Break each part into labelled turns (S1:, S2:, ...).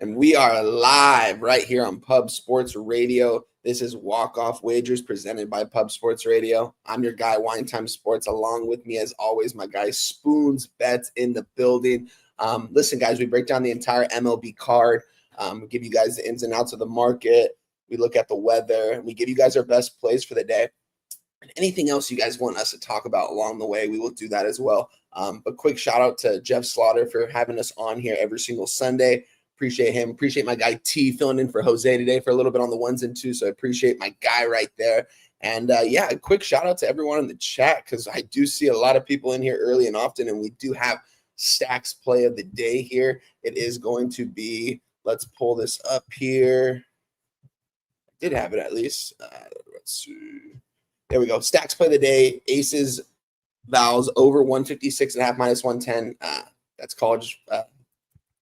S1: And we are live right here on Pub Sports Radio. This is Walk Off Wagers presented by Pub Sports Radio. I'm your guy, Wine Time Sports. Along with me, as always, my guy, Spoons Bets in the building. Listen, guys, we break down the entire MLB card. We give you guys the ins and outs of the market. We look at the weather. And we give you guys our best plays for the day. And anything else you guys want us to talk about along the way, we will do that as well. But quick shout out to Jeff Slaughter for having us on here every single Sunday. Appreciate him. Appreciate my guy T filling in for Jose today for a little bit on the ones and twos. So I appreciate my guy right there. And a quick shout out to everyone in the chat because I do see a lot of people in here early and often, and we do have Stacks play of the day here. It is going to be, let's pull this up here. I did have it at least. Let's see. There we go. Stacks play of the day. Aces, Vowels over 156.5 minus 110. That's college.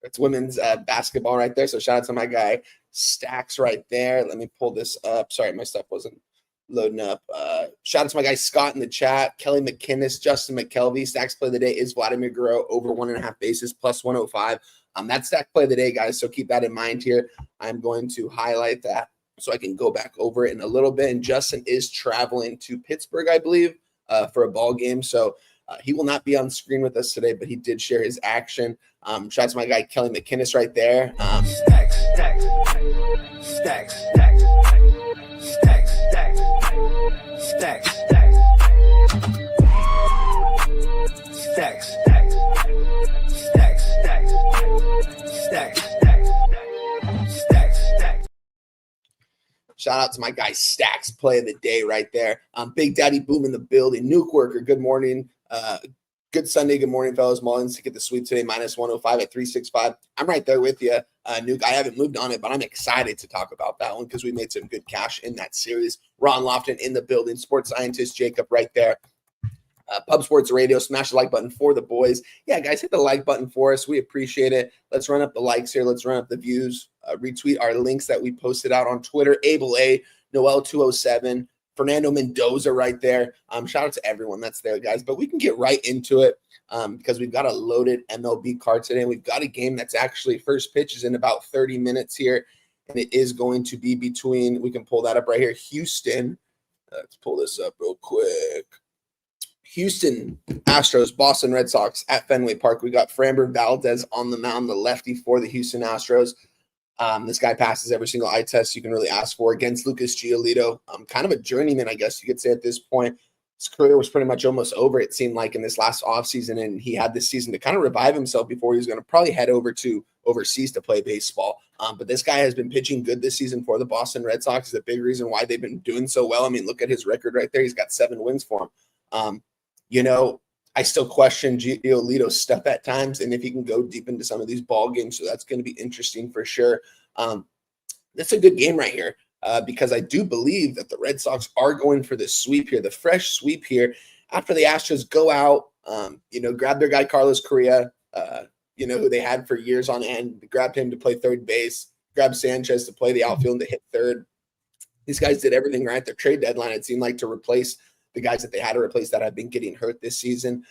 S1: It's women's basketball right there. So shout out to my guy Stacks right there. Let me pull this up. Sorry, my stuff wasn't loading up. Shout out to my guy Scott in the chat. Kelly McKinnis, Justin McKelvey. Stacks play of the day is Vladimir Guerrero over 1.5 bases plus 105. That's stack play of the day, guys. So keep that in mind here. I'm going to highlight that so I can go back over it in a little bit. And Justin is traveling to Pittsburgh, I believe, for a ball game. So he will not be on screen with us today, but he did share his action. Shout out to my guy Kelly McKinnis right there.
S2: Stacks.
S1: Shout out to my guy Stacks play of the day right there. Big Daddy Boom in the building. Nuke Worker, good morning. Good Sunday. Good morning, fellas. Marlins to get the sweep today, minus 105 at 365. I'm right there with you, Nuke. I haven't moved on it, but I'm excited to talk about that one because we made some good cash in that series. Ron Lofton in the building. Sports scientist Jacob right there. Pub Sports Radio. Smash the like button for the boys. Yeah, guys, hit the like button for us. We appreciate it. Let's run up the likes here. Let's run up the views. Retweet our links that we posted out on Twitter. Abel A, Noel 207. Fernando Mendoza right there. Shout out to everyone that's there, guys. But we can get right into it because we've got a loaded MLB card today. We've got a game that's actually first pitch is in about 30 minutes here. And it is going to be between, we can pull that up right here, Houston. Let's pull this up real quick. Houston Astros, Boston Red Sox at Fenway Park. We got Framber Valdez on the mound, the lefty for the Houston Astros. This guy passes every single eye test you can really ask for against Lucas Giolito. Kind of a journeyman, I guess you could say at this point. His career was pretty much almost over, it seemed like, in this last offseason, and he had this season to kind of revive himself before he was going to probably head over to overseas to play baseball. But this guy has been pitching good this season for the Boston Red Sox. Is a big reason why they've been doing so well. I mean, look at his record right there. He's got 7 wins for him. I still question Giolito's stuff at times, and if he can go deep into some of these ball games, so that's going to be interesting for sure. That's a good game right here because I do believe that the Red Sox are going for the sweep here, the fresh sweep here, after the Astros go out, grab their guy Carlos Correa, who they had for years on end, grabbed him to play third base, grabbed Sanchez to play the outfield and to hit third. These guys did everything right. Their trade deadline, it seemed like, to replace the guys that they had to replace that have been getting hurt this season.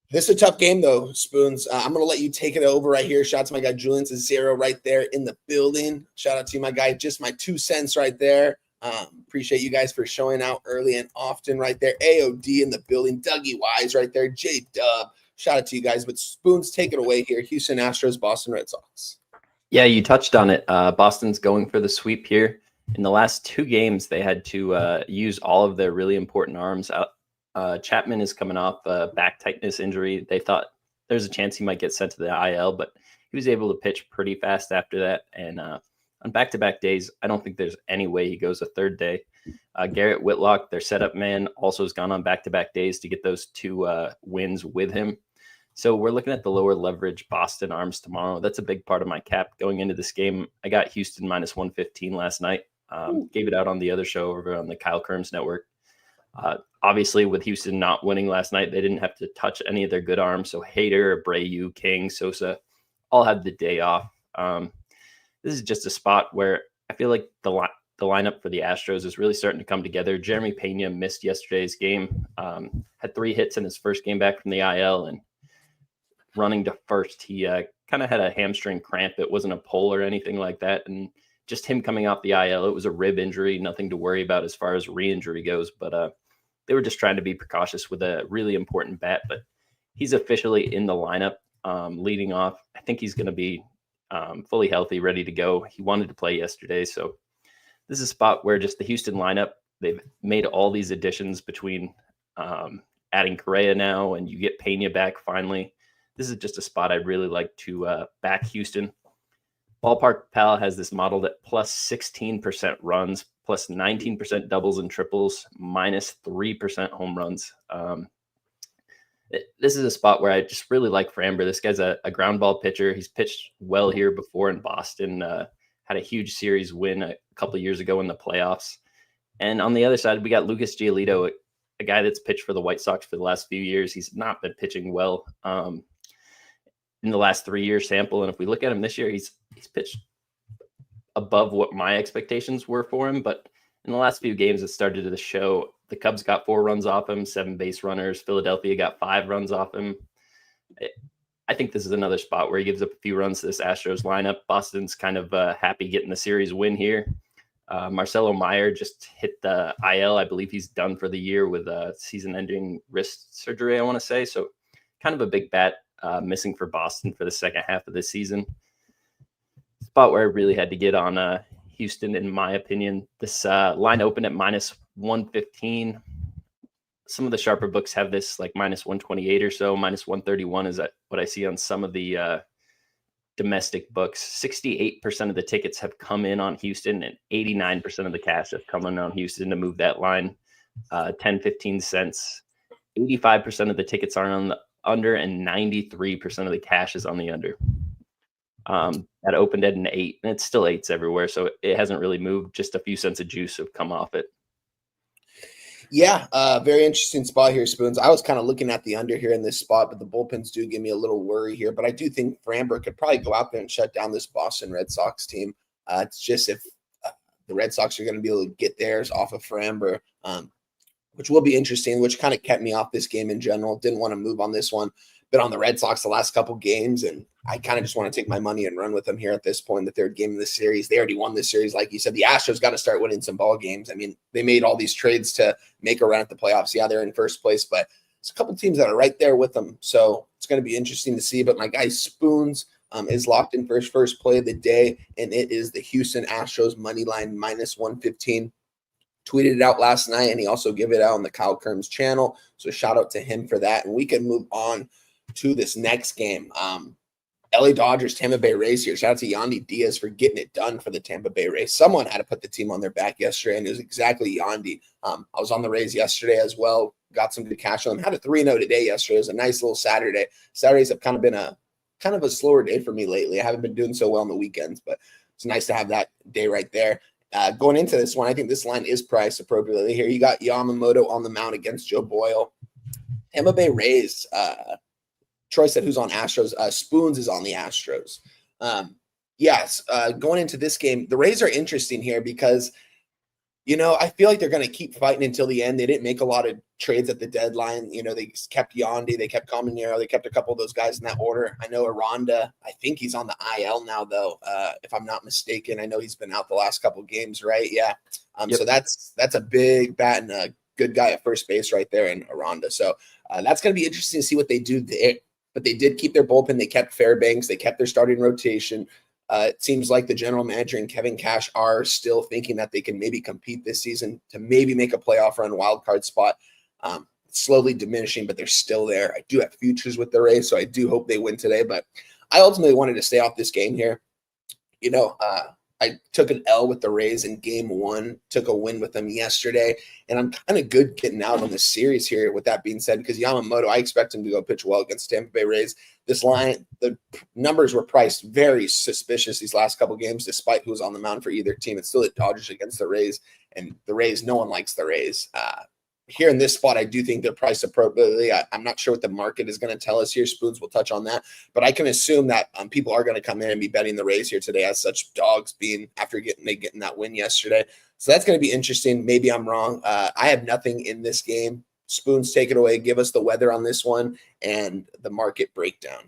S1: This is a tough game, though, Spoons. I'm going to let you take it over right here. Shout out to my guy Julian Cesaro right there in the building. Shout out to you, my guy. Just my 2 cents right there. Appreciate you guys for showing out early and often right there. AOD in the building. Dougie Wise right there. J-Dub. Shout out to you guys. But Spoons, take it away here. Houston Astros, Boston Red Sox.
S3: Yeah, you touched on it. Boston's going for the sweep here. In the last 2 games, they had to use all of their really important arms out. Chapman is coming off a back tightness injury. They thought there's a chance he might get sent to the IL, but he was able to pitch pretty fast after that. And on back-to-back days, I don't think there's any way he goes a third day. Garrett Whitlock, their setup man, also has gone on back-to-back days to get those 2 wins with him. So we're looking at the lower leverage Boston arms tomorrow. That's a big part of my cap going into this game. I got Houston minus 115 last night. Gave it out on the other show over on the Kyle Kerms network. Obviously, with Houston not winning last night, they didn't have to touch any of their good arms. So Hader, Abreu, King, Sosa all had the day off. This is just a spot where I feel like the lineup for the Astros is really starting to come together. Jeremy Pena missed yesterday's game, had 3 hits in his first game back from the IL, and running to first, he kind of had a hamstring cramp. It wasn't a pull or anything like that. And just him coming off the IL, it was a rib injury, nothing to worry about as far as re-injury goes. But they were just trying to be precautious with a really important bat. But he's officially in the lineup, leading off. I think he's going to be fully healthy, ready to go. He wanted to play yesterday. So this is a spot where just the Houston lineup, they've made all these additions between adding Correa now, and you get Pena back finally. This is just a spot I'd really like to back Houston. Ballpark Pal has this modeled at plus 16% runs, plus 19% doubles and triples, minus 3% home runs. This is a spot where I just really like Framber. This guy's a ground ball pitcher. He's pitched well here before in Boston, had a huge series win a couple of years ago in the playoffs. And on the other side, we got Lucas Giolito, a guy that's pitched for the White Sox for the last few years. He's not been pitching well in the last 3-year sample. And if we look at him this year, he's pitched above what my expectations were for him. But in the last few games, it started to show. The Cubs got 4 runs off him, 7 base runners. Philadelphia got 5 runs off him. I think this is another spot where he gives up a few runs to this Astros lineup. Boston's kind of happy getting the series win here. Marcelo Meyer just hit the IL. I believe he's done for the year with a season-ending wrist surgery, I want to say. So kind of a big bat missing for Boston for the second half of the season. Spot where I really had to get on Houston, in my opinion. This line opened at minus 115. Some of the sharper books have this like minus 128 or so. Minus 131 is what I see on some of the domestic books. 68% of the tickets have come in on Houston, and 89% of the cash have come in on Houston to move that line 10, 15 cents. 85% of the tickets are on the under, and 93% of the cash is on the under. That opened at an 8, and it's still 8s everywhere, so it hasn't really moved. Just a few cents of juice have come off it.
S1: Yeah, very interesting spot here, Spoons. I was kind of looking at the under here in this spot, but the bullpens do give me a little worry here. But I do think Framber could probably go out there and shut down this Boston Red Sox team. It's just if the Red Sox are going to be able to get theirs off of Framber, which will be interesting, which kind of kept me off this game in general. Didn't want to move on this one. Been on the Red Sox the last couple games, and I kind of just want to take my money and run with them here at this point, the third game of the series. They already won this series. Like you said, the Astros got to start winning some ball games. I mean, they made all these trades to make a run at the playoffs. Yeah, they're in first place, but it's a couple teams that are right there with them. So it's going to be interesting to see. But my guy Spoons is locked in first play of the day, and it is the Houston Astros money line minus 115. Tweeted it out last night, and he also gave it out on the Kyle Kerms channel. So shout out to him for that. And we can move on to this next game. LA Dodgers, Tampa Bay Rays here. Shout out to Yandy Diaz for getting it done for the Tampa Bay Rays. Someone had to put the team on their back yesterday, and it was exactly Yandy. I was on the Rays yesterday as well. Got some good cash on them. Had a 3-0 today yesterday. It was a nice little Saturday. Saturdays have kind of been a slower day for me lately. I haven't been doing so well on the weekends, but it's nice to have that day right there. Going into this one, I think this line is priced appropriately here. You got Yamamoto on the mound against Joe Boyle. Tampa Bay Rays, Troy said who's on Astros. Spoons is on the Astros. Yes, going into this game, the Rays are interesting here because, I feel like they're going to keep fighting until the end. They didn't make a lot of trades at the deadline. They kept Yandy, they kept Caminero, they kept a couple of those guys in that order. I know Aranda, I think he's on the IL now, though, if I'm not mistaken. I know he's been out the last couple of games, right? Yeah. Yep. So that's a big bat and a good guy at first base right there in Aranda. So that's going to be interesting to see what they do there. But they did keep their bullpen. They kept Fairbanks. They kept their starting rotation. It seems like the general manager and Kevin Cash are still thinking that they can maybe compete this season to maybe make a playoff run, wild card spot. Slowly diminishing, but they're still there. I do have futures with the Rays, so I do hope they win today. But I ultimately wanted to stay off this game here. I took an L with the Rays in game 1, took a win with them yesterday, and I'm kind of good getting out on this series here with that being said, because Yamamoto, I expect him to go pitch well against Tampa Bay Rays. This line, the numbers were priced very suspicious these last couple games, despite who was on the mound for either team. It's still the Dodgers against the Rays, and the Rays, no one likes the Rays. Here in this spot, I do think they're priced appropriately. I'm not sure what the market is going to tell us here. Spoons will touch on that. But I can assume that people are going to come in and be betting the Rays here today as such, dogs being after getting that win yesterday. So that's going to be interesting. Maybe I'm wrong. I have nothing in this game. Spoons, take it away. Give us the weather on this one and the market breakdown.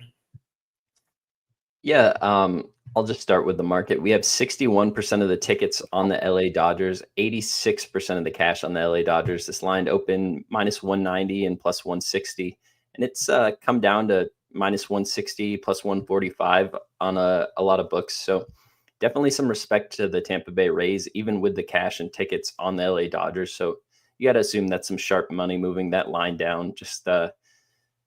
S3: Yeah, I'll just start with the market. We have 61% of the tickets on the LA Dodgers, 86% of the cash on the LA Dodgers. This line opened minus 190 and plus 160, and it's come down to minus 160 plus 145 on a lot of books. So definitely some respect to the Tampa Bay Rays, even with the cash and tickets on the LA Dodgers. So you got to assume that's some sharp money moving that line down. Just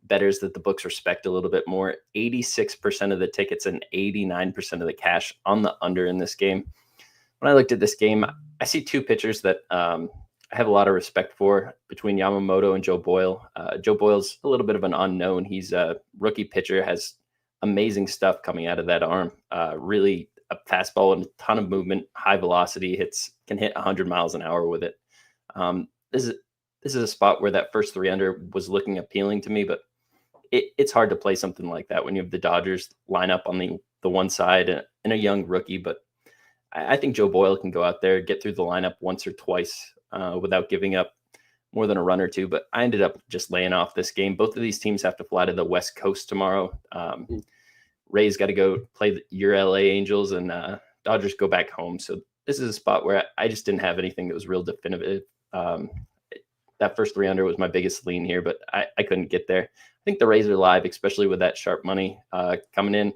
S3: bettors that the books respect a little bit more. 86% of the tickets and 89% of the cash on the under in this game. When I looked at this game, I see two pitchers that I have a lot of respect for between Yamamoto and Joe Boyle. Joe Boyle's a little bit of an unknown. He's a rookie pitcher, has amazing stuff coming out of that arm. Really a fastball and a ton of movement, high velocity, can hit 100 miles an hour with it. This is a spot where that first 3 under was looking appealing to me, but it's hard to play something like that when you have the Dodgers line up on the one side and a young rookie. But I think Joe Boyle can go out there, get through the lineup once or twice without giving up more than a run or two. But I ended up just laying off this game. Both of these teams have to fly to the West Coast tomorrow. Rays got to go play your LA Angels, and Dodgers go back home. So this is a spot where I just didn't have anything that was real definitive. That first 3 under was my biggest lean here, but I couldn't get there. I think the Rays are live, especially with that sharp money coming in.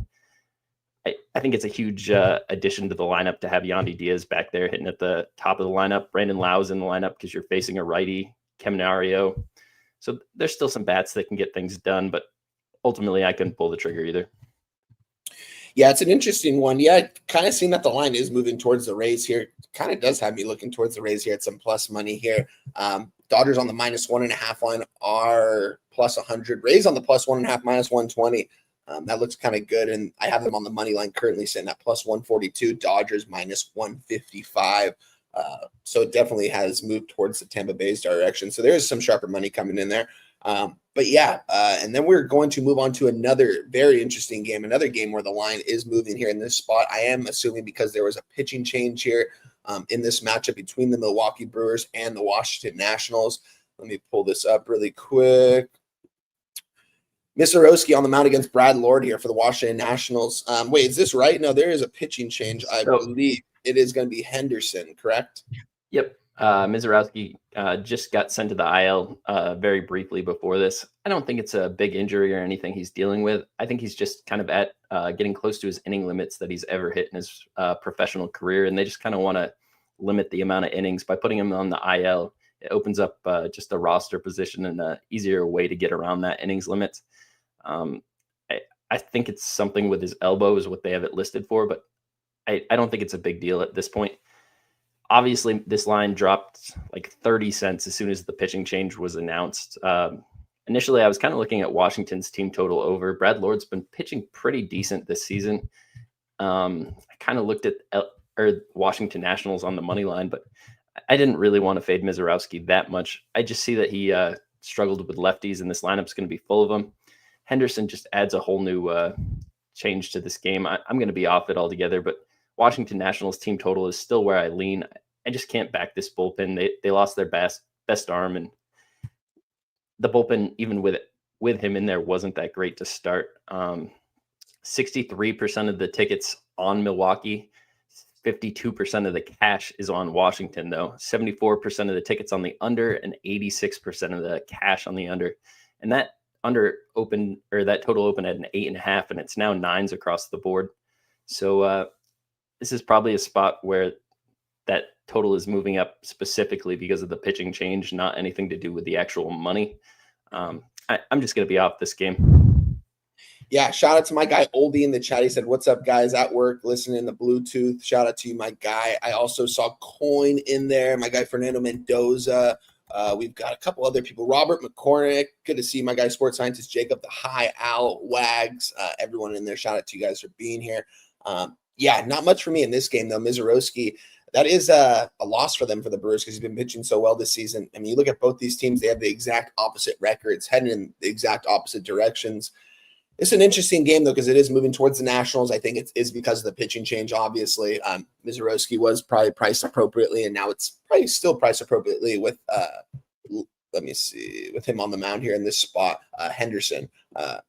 S3: I think it's a huge addition to the lineup to have Yandy Diaz back there hitting at the top of the lineup. Brandon Lau's in the lineup because you're facing a righty, Keminario. So there's still some bats that can get things done, but ultimately I couldn't pull the trigger either.
S1: Yeah, it's an interesting one. Yeah, kind of seeing that the line is moving towards the Rays here. Kind of does have me looking towards the Rays here at some plus money here. Dodgers on the minus 1.5 line are plus 100. Rays on the plus 1.5, minus 120. That looks kind of good. And I have them on the money line currently sitting at plus 142. Dodgers minus 155. So it definitely has moved towards the Tampa Bay's direction. So there is some sharper money coming in there. But yeah, and then we're going to move on to another very interesting game, another game where the line is moving here in this spot. I am assuming because there was a pitching change here in this matchup between the Milwaukee Brewers and the Washington Nationals. Let me pull this up really quick. Misarowski on the mound against Brad Lord here for the Washington Nationals. Wait, is this right? No, there is a pitching change. I believe it is going to be Henderson, correct?
S3: Yep. Mizorowski just got sent to the IL very briefly before this. I don't think it's a big injury or anything he's dealing with. I think he's just kind of at getting close to his inning limits that he's ever hit in his professional career. And they just kind of want to limit the amount of innings by putting him on the IL. It opens up just a roster position and an easier way to get around that innings limits. I think it's something with his elbow is what they have it listed for, but I don't think it's a big deal at this point. Obviously, this line dropped like 30 cents as soon as the pitching change was announced. Initially, I was kind of looking at Washington's team total over. Brad Lord's been pitching pretty decent this season. I kind of looked at Washington Nationals on the money line, but I didn't really want to fade Mizorowski that much. I just see that he struggled with lefties, and this lineup's going to be full of them. Henderson just adds a whole new change to this game. I'm going to be off it altogether, but Washington Nationals team total is still where I lean. I just can't back this bullpen. They lost their best arm, and the bullpen, even with him in there, wasn't that great to start. 63% of the tickets on Milwaukee, 52% of the cash is on Washington, though. 74% of the tickets on the under, and 86% of the cash on the under. And that that total opened at an 8.5, and it's now 9s across the board. So this is probably a spot where that total is moving up specifically because of the pitching change, not anything to do with the actual money. I'm just going to be off this game.
S1: Yeah, shout out to my guy Oldie in the chat. He said, "What's up, guys? At work, listening to Bluetooth." Shout out to you, my guy. I also saw Coin in there. My guy Fernando Mendoza. We've got a couple other people. Robert McCormick. Good to see my guy Sports Scientist Jacob the High, Al Wags. Everyone in there. Shout out to you guys for being here. Yeah, not much for me in this game, though. Mizorowski, that is a loss for them, for the Brewers, because he's been pitching so well this season. I mean, you look at both these teams, they have the exact opposite records, heading in the exact opposite directions. It's an interesting game, though, because it is moving towards the Nationals. I think it is because of the pitching change, obviously. Mizorowski was probably priced appropriately, and now it's probably still priced appropriately with, let me see, with him on the mound here in this spot, Henderson.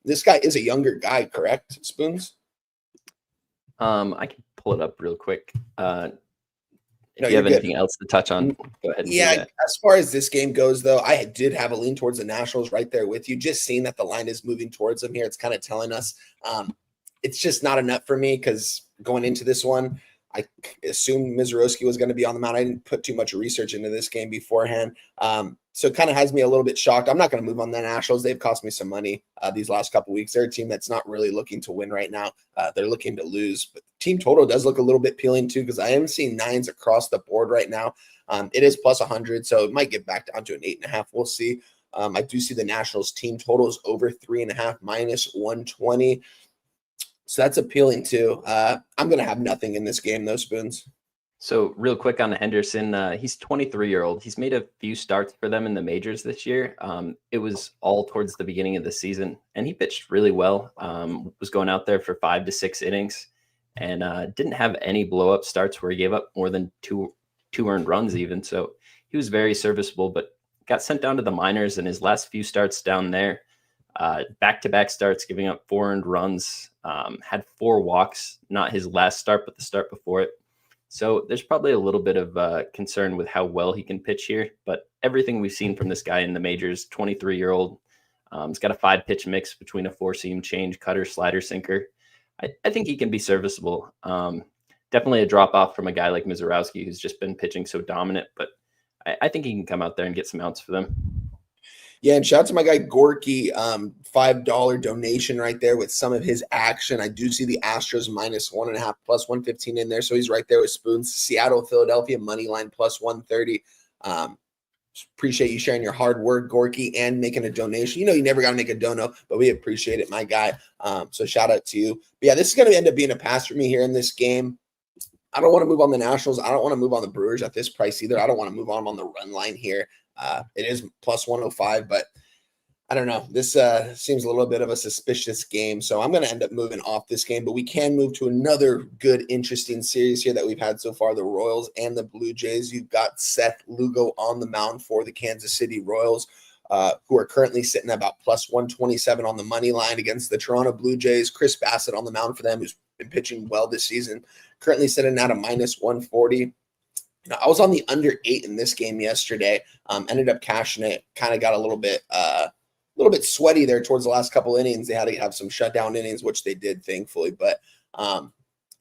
S1: This guy is a younger guy, correct, Spoons?
S3: I can pull it up real quick. If
S1: No,
S3: you
S1: you're
S3: have
S1: good.
S3: anything else to touch on, go ahead and do
S1: Yeah,
S3: that.
S1: as far as this game goes, though, I did have a lean towards the Nationals right there with you. Just seeing that the line is moving towards them here, it's kind of telling us it's just not enough for me because going into this one, I assumed Mizorowski was going to be on the mound. I didn't put too much research into this game beforehand. So it kind of has me a little bit shocked. I'm not going to move on the Nationals. They've cost me some money these last couple of weeks. They're a team that's not really looking to win right now. They're looking to lose. But team total does look a little bit appealing too because I am seeing nines across the board right now. It is plus 100, so it might get back down to an 8.5. We'll see. I do see the Nationals team totals over 3.5 minus 120. So that's appealing too. I'm going to have nothing in this game, though, Spoons.
S3: So real quick on Henderson, he's 23-year-old. He's made a few starts for them in the majors this year. It was all towards the beginning of the season, and he pitched really well. Was going out there for 5 to 6 innings, and didn't have any blow-up starts where he gave up more than two earned runs even. So he was very serviceable, but got sent down to the minors, and his last few starts down there, back-to-back starts, giving up 4 earned runs, had 4 walks, not his last start, but the start before it. So there's probably a little bit of concern with how well he can pitch here, but everything we've seen from this guy in the majors, 23-year-old, he's got a 5-pitch mix between a 4-seam change, cutter, slider, sinker. I think he can be serviceable. Definitely a drop-off from a guy like Mizorowski, who's just been pitching so dominant, but I think he can come out there and get some outs for them.
S1: Yeah, and shout out to my guy Gorky, $5 donation right there with some of his action. I do see the Astros minus 1.5 plus 115 in there, so he's right there with Spoons. Seattle, Philadelphia money line plus 130. Appreciate you sharing your hard work, Gorky, and making a donation. You know, you never got to make a dono, but we appreciate it, my guy. So shout out to you. But yeah, this is going to end up being a pass for me here in this game. I don't want to move on the Nationals. I don't want to move on the Brewers at this price either. I don't want to move on the run line here. It is plus 105, but I don't know. This seems a little bit of a suspicious game, so I'm going to end up moving off this game, but we can move to another good, interesting series here that we've had so far, the Royals and the Blue Jays. You've got Seth Lugo on the mound for the Kansas City Royals, who are currently sitting at about plus 127 on the money line against the Toronto Blue Jays. Chris Bassett on the mound for them, who's been pitching well this season, currently sitting at a minus 140. I was on the under 8 in this game yesterday. Ended up cashing it. Kind of got a little bit sweaty there towards the last couple innings. They had to have some shutdown innings, which they did, thankfully. But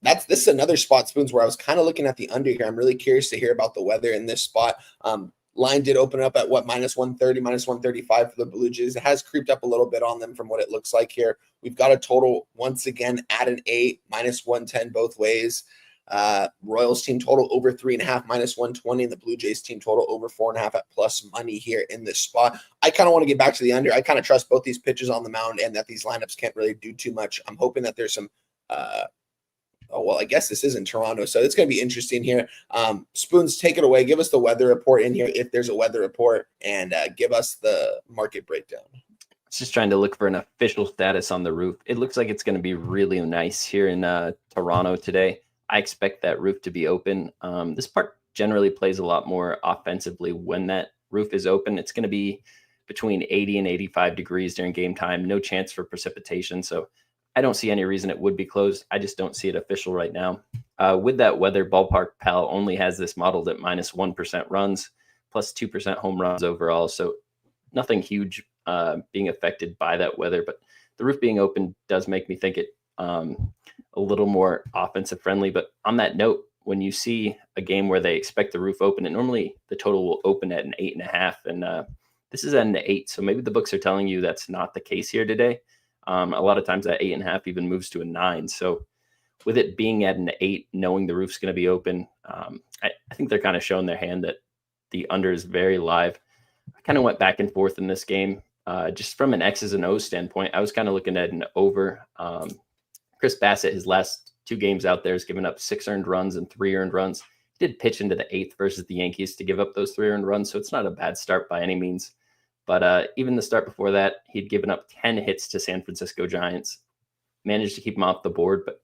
S1: this is another spot, Spoons, where I was kind of looking at the under here. I'm really curious to hear about the weather in this spot. Line did open up at minus 130, minus 135 for the Blue Jays. It has creeped up a little bit on them from what it looks like here. We've got a total once again at an 8, minus 110 both ways. Royals team total over 3.5 minus 120, and the Blue Jays team total over 4.5 at plus money here in this spot. I kind of want to get back to the under. I kind of trust both these pitchers on the mound and that these lineups can't really do too much. I'm hoping that there's some I guess this is in Toronto, so it's going to be interesting here. Spoons, take it away. Give us the weather report in here if there's a weather report, and give us the market breakdown.
S3: Just trying to look for an official status on the roof. It looks like it's going to be really nice here in Toronto today. I expect that roof to be open. This park generally plays a lot more offensively when that roof is open. It's going to be between 80 and 85 degrees during game time. No chance for precipitation. So I don't see any reason it would be closed. I just don't see it official right now. With that weather, Ballpark Pal only has this modeled at minus 1% runs, plus 2% home runs overall. So nothing huge being affected by that weather. But the roof being open does make me think it a little more offensive friendly. But on that note, when you see a game where they expect the roof open, and normally the total will open at an 8.5, and this is at an 8. So maybe the books are telling you that's not the case here today. A lot of times that 8.5 even moves to a 9. So with it being at an 8, knowing the roof's going to be open, I think they're kind of showing their hand that the under is very live. I kind of went back and forth in this game. Just from an X's and O's standpoint, I was kind of looking at an over. Chris Bassett, his last 2 games out there, has given up 6 earned runs and 3 earned runs. He did pitch into the 8th versus the Yankees to give up those 3 earned runs, so it's not a bad start by any means. But even the start before that, he'd given up 10 hits to San Francisco Giants, managed to keep him off the board. But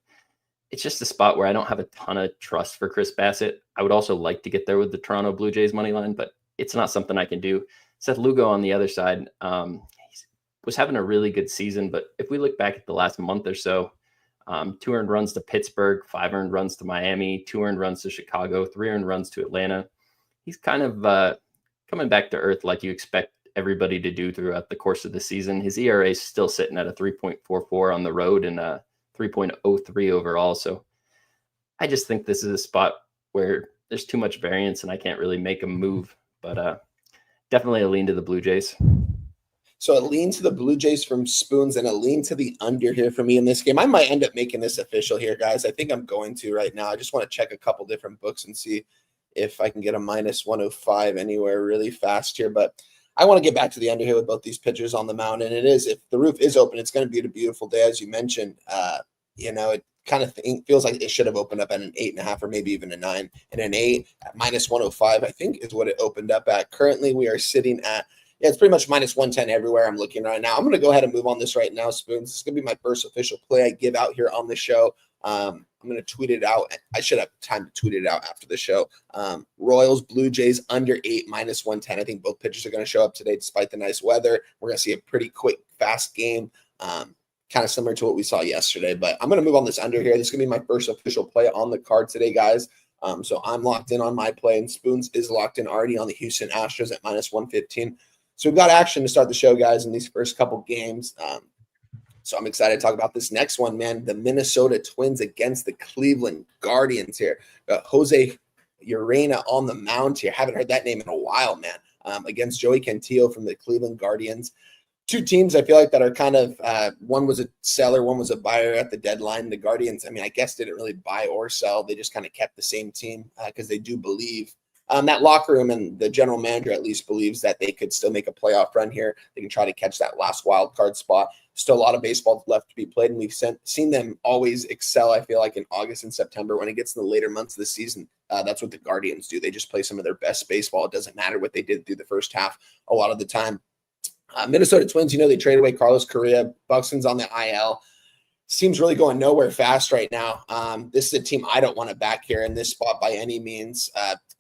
S3: it's just a spot where I don't have a ton of trust for Chris Bassett. I would also like to get there with the Toronto Blue Jays money line, but it's not something I can do. Seth Lugo on the other side, he was having a really good season, but if we look back at the last month or so, 2 earned runs to Pittsburgh, 5 earned runs to Miami, 2 earned runs to Chicago, 3 earned runs to Atlanta. He's kind of coming back to earth like you expect everybody to do throughout the course of the season. His ERA is still sitting at a 3.44 on the road and a 3.03 overall. So I just think this is a spot where there's too much variance and I can't really make a move, but definitely a lean to the Blue Jays.
S1: So a lean to the Blue Jays from Spoons and a lean to the under here for me in this game. I might end up making this official here, guys. I think I'm going to right now. I just want to check a couple different books and see if I can get a minus 105 anywhere really fast here. But I want to get back to the under here with both these pitchers on the mound. And it is, if the roof is open, it's going to be a beautiful day, as you mentioned. It kind of feels like it should have opened up at an 8.5 or maybe even a 9. And an 8 at minus 105, I think, is what it opened up at. Currently, we are sitting at, it's pretty much minus 110 everywhere I'm looking right now. I'm going to go ahead and move on this right now, Spoons. This is going to be my first official play I give out here on the show. I'm going to tweet it out. I should have time to tweet it out after the show. Royals, Blue Jays, under 8, minus 110. I think both pitchers are going to show up today despite the nice weather. We're going to see a pretty quick, fast game, kind of similar to what we saw yesterday. But I'm going to move on this under here. This is going to be my first official play on the card today, guys. So I'm locked in on my play, and Spoons is locked in already on the Houston Astros at minus 115. So we've got action to start the show, guys, in these first couple games. So I'm excited to talk about this next one, man. The Minnesota Twins against the Cleveland Guardians here. Jose Urena on the mound here. Haven't heard that name in a while, man. Against Joey Cantillo from the Cleveland Guardians. Two teams I feel like that are kind of one was a seller, one was a buyer at the deadline. The Guardians, I mean, I guess didn't really buy or sell. They just kind of kept the same team because they do believe that locker room and the general manager at least believes that they could still make a playoff run here. They can try to catch that last wild card spot. Still a lot of baseball left to be played, and we've seen them always excel, I feel like, in August and September. When it gets in the later months of the season, that's what the Guardians do. They just play some of their best baseball. It doesn't matter what they did through the first half a lot of the time. Minnesota Twins, they traded away Carlos Correa. Buxton's on the IL. Seems really going nowhere fast right now. This is a team I don't want to back here in this spot by any means.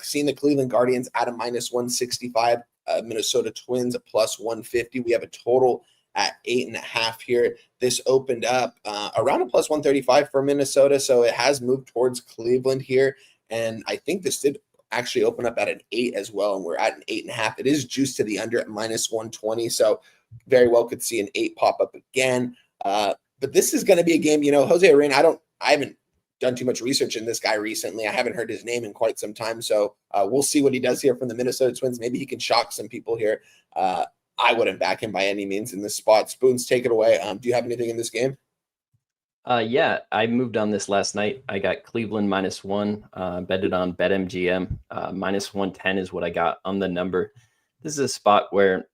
S1: Seeing the Cleveland Guardians at a minus 165, Minnesota Twins a plus 150. We have a total at 8.5 here. This opened up around a plus 135 for Minnesota, so it has moved towards Cleveland here. And I think this did actually open up at an 8 as well, and we're at an 8.5. It is juiced to the under at minus 120, so very well could see an 8 pop up again. But this is going to be a game, Jose Urena, I haven't done too much research in this guy recently. I haven't heard his name in quite some time, so we'll see what he does here from the Minnesota Twins. Maybe he can shock some people here. I wouldn't back him by any means in this spot. Spoons, take it away. Do you have anything in this game?
S3: Yeah, I moved on this last night. I got Cleveland minus 1, betted on BetMGM. Minus 110 is what I got on the number. This is a spot where,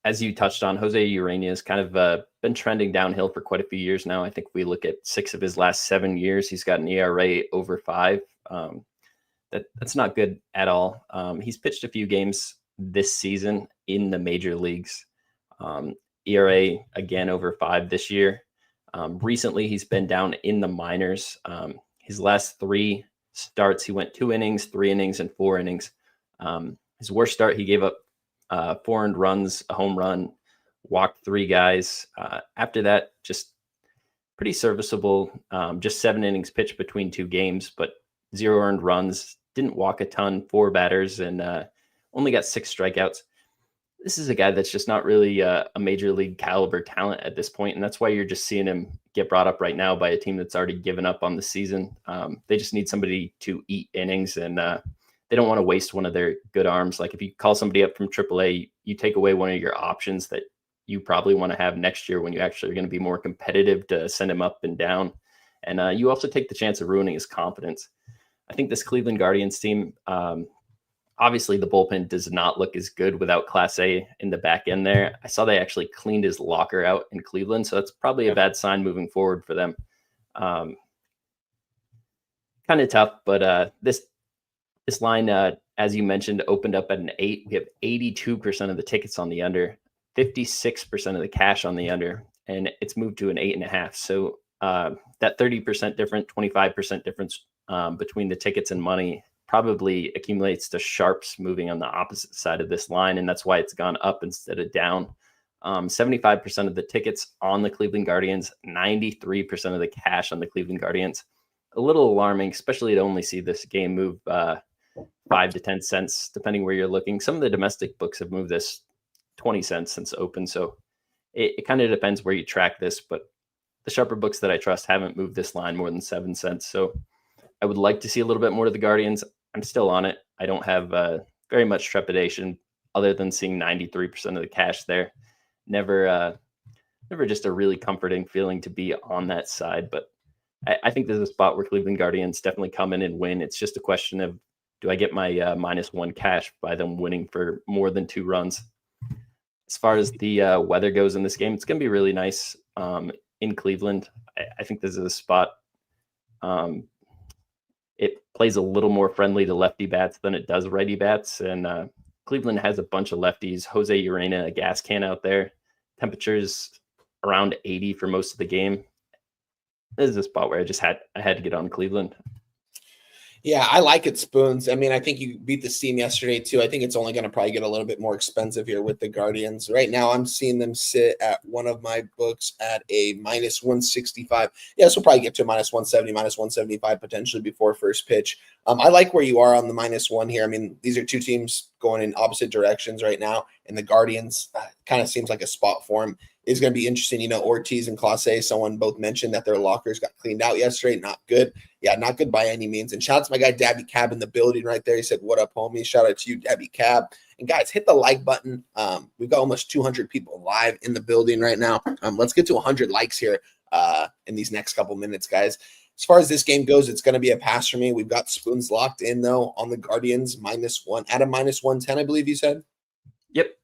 S3: as you touched on, Jose Urena has kind of been trending downhill for quite a few years now. I think we look at 6 of his last 7 years. He's got an ERA over 5. That's not good at all. He's pitched a few games this season in the major leagues. ERA again over 5 this year. Recently, he's been down in the minors. His last 3 starts, he went 2 innings, 3 innings, and 4 innings. His worst start, he gave up 4 earned runs, a home run, walked 3 guys. After that, just pretty serviceable. Just 7 innings pitched between 2 games, but 0 earned runs. Didn't walk a ton, 4 batters, and only got 6 strikeouts. This is a guy that's just not really a major league caliber talent at this point, and that's why you're just seeing him get brought up right now by a team that's already given up on the season. They just need somebody to eat innings, and they don't want to waste one of their good arms. Like if you call somebody up from AAA, you take away one of your options that you probably want to have next year when you actually are going to be more competitive to send him up and down. And you also take the chance of ruining his confidence. I think this Cleveland Guardians team, obviously the bullpen does not look as good without Class A in the back end there. I saw they actually cleaned his locker out in Cleveland, so that's probably a bad sign moving forward for them. Kind of tough, but this line, as you mentioned, opened up at an 8. We have 82% of the tickets on the under, 56% of the cash on the under, and it's moved to an 8.5. So that 30% difference, 25% difference between the tickets and money probably accumulates to sharps moving on the opposite side of this line, and that's why it's gone up instead of down. 75% of the tickets on the Cleveland Guardians, 93% of the cash on the Cleveland Guardians. A little alarming, especially to only see this game move 5 to 10 cents, depending where you're looking. Some of the domestic books have moved this 20 cents since open, so it kind of depends where you track this, but the sharper books that I trust haven't moved this line more than 7 cents. So I would like to see a little bit more of the Guardians. I'm still on it. I don't have very much trepidation other than seeing 93% of the cash there. Never just a really comforting feeling to be on that side. But I think there's a spot where Cleveland Guardians definitely come in and win. It's just a question of, do I get my -1 cash by them winning for more than 2 runs? As far as the weather goes in this game, it's going to be really nice in Cleveland. I think this is a spot. It plays a little more friendly to lefty bats than it does righty bats. And Cleveland has a bunch of lefties. Jose Urena, a gas can out there. Temperatures around 80 for most of the game. This is a spot where I had to get on Cleveland.
S1: Yeah, I like it, Spoons. I mean, I think you beat the steam yesterday, too. I think it's only going to probably get a little bit more expensive here with the Guardians. Right now, I'm seeing them sit at one of my books at a -165. Yeah, this will probably get to a -170, -175 potentially before first pitch. I like where you are on the -1 here. I mean, these are two teams going in opposite directions right now, and the Guardians kind of seems like a spot for them. Is going to be interesting. You know, Ortiz and Clase, someone both mentioned that their lockers got cleaned out yesterday. Not good. Yeah, not good by any means. And shout out to my guy, Dabby Cab, in the building right there. He said, "What up, homie?" Shout out to you, Dabby Cab. And guys, hit the like button. We've got almost 200 people live in the building right now. Let's get to 100 likes here in these next couple minutes, guys. As far as this game goes, it's going to be a pass for me. We've got Spoons locked in, though, on the Guardians -1 at a -110, I believe you said.
S3: Yep.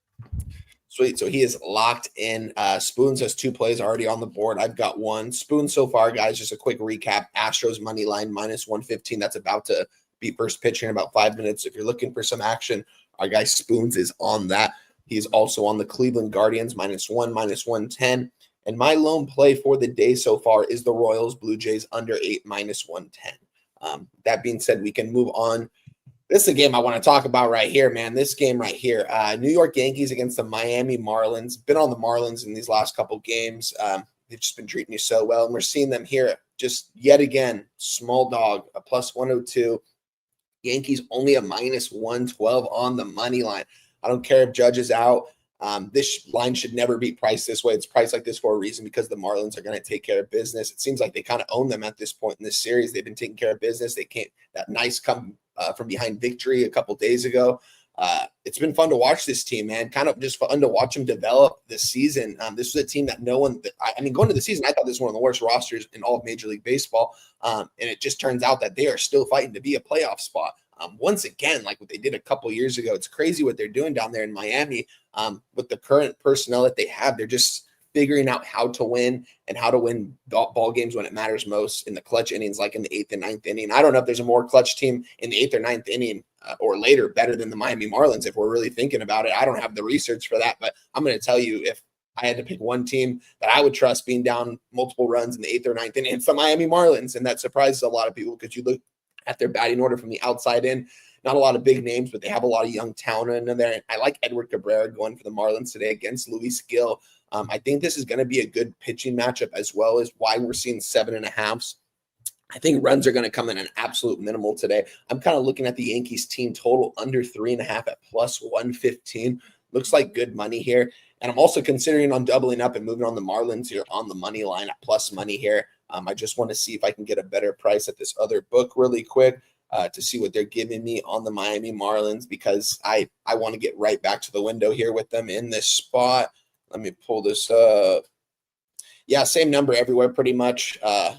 S1: Sweet. So he is locked in. Spoons has 2 plays already on the board. I've got 1. Spoons so far, guys, just a quick recap. Astros money line -115. That's about to be first pitch here in about 5 minutes. If you're looking for some action, our guy Spoons is on that. He is also on the Cleveland Guardians -1, -110. And my lone play for the day so far is the Royals Blue Jays under 8 -110. That being said, we can move on. This is a game I want to talk about right here, man. This game right here. New York Yankees against the Miami Marlins. Been on the Marlins in these last couple games. They've just been treating you so well. And we're seeing them here just yet again. Small dog, a +102. Yankees only a -112 on the money line. I don't care if Judge is out. This line should never be priced this way. It's priced like this for a reason because the Marlins are going to take care of business. It seems like they kind of own them at this point in this series. They've been taking care of business. They can't that nice come from behind victory a couple days ago. It's been fun to watch this team, man. Kind of just fun to watch them develop this season. This was a team that going into the season, I thought this was one of the worst rosters in all of Major League Baseball. And it just turns out that they are still fighting to be a playoff spot. Once again, like what they did a couple years ago, it's crazy what they're doing down there in Miami. With the current personnel that they have, they're just figuring out how to win and how to win ball games when it matters most in the clutch innings, like in the 8th and 9th inning. I don't know if there's a more clutch team in the 8th or 9th inning or later better than the Miami Marlins, if we're really thinking about it. I don't have the research for that, but I'm going to tell you, if I had to pick one team that I would trust being down multiple runs in the 8th or 9th inning, it's the Miami Marlins. And that surprises a lot of people because you look at their batting order from the outside in. Not a lot of big names, but they have a lot of young talent in there. And I like Edward Cabrera going for the Marlins today against Luis Gil. I think this is going to be a good pitching matchup, as well as why we're seeing 7.5s. I think runs are going to come in an absolute minimal today. I'm kind of looking at the Yankees team total under 3.5 at +115. Looks like good money here. And I'm also considering on doubling up and moving on the Marlins here on the money line at plus money here. I just want to see if I can get a better price at this other book really quick to see what they're giving me on the Miami Marlins, because I want to get right back to the window here with them in this spot. Let me pull this up. Yeah, same number everywhere pretty much. I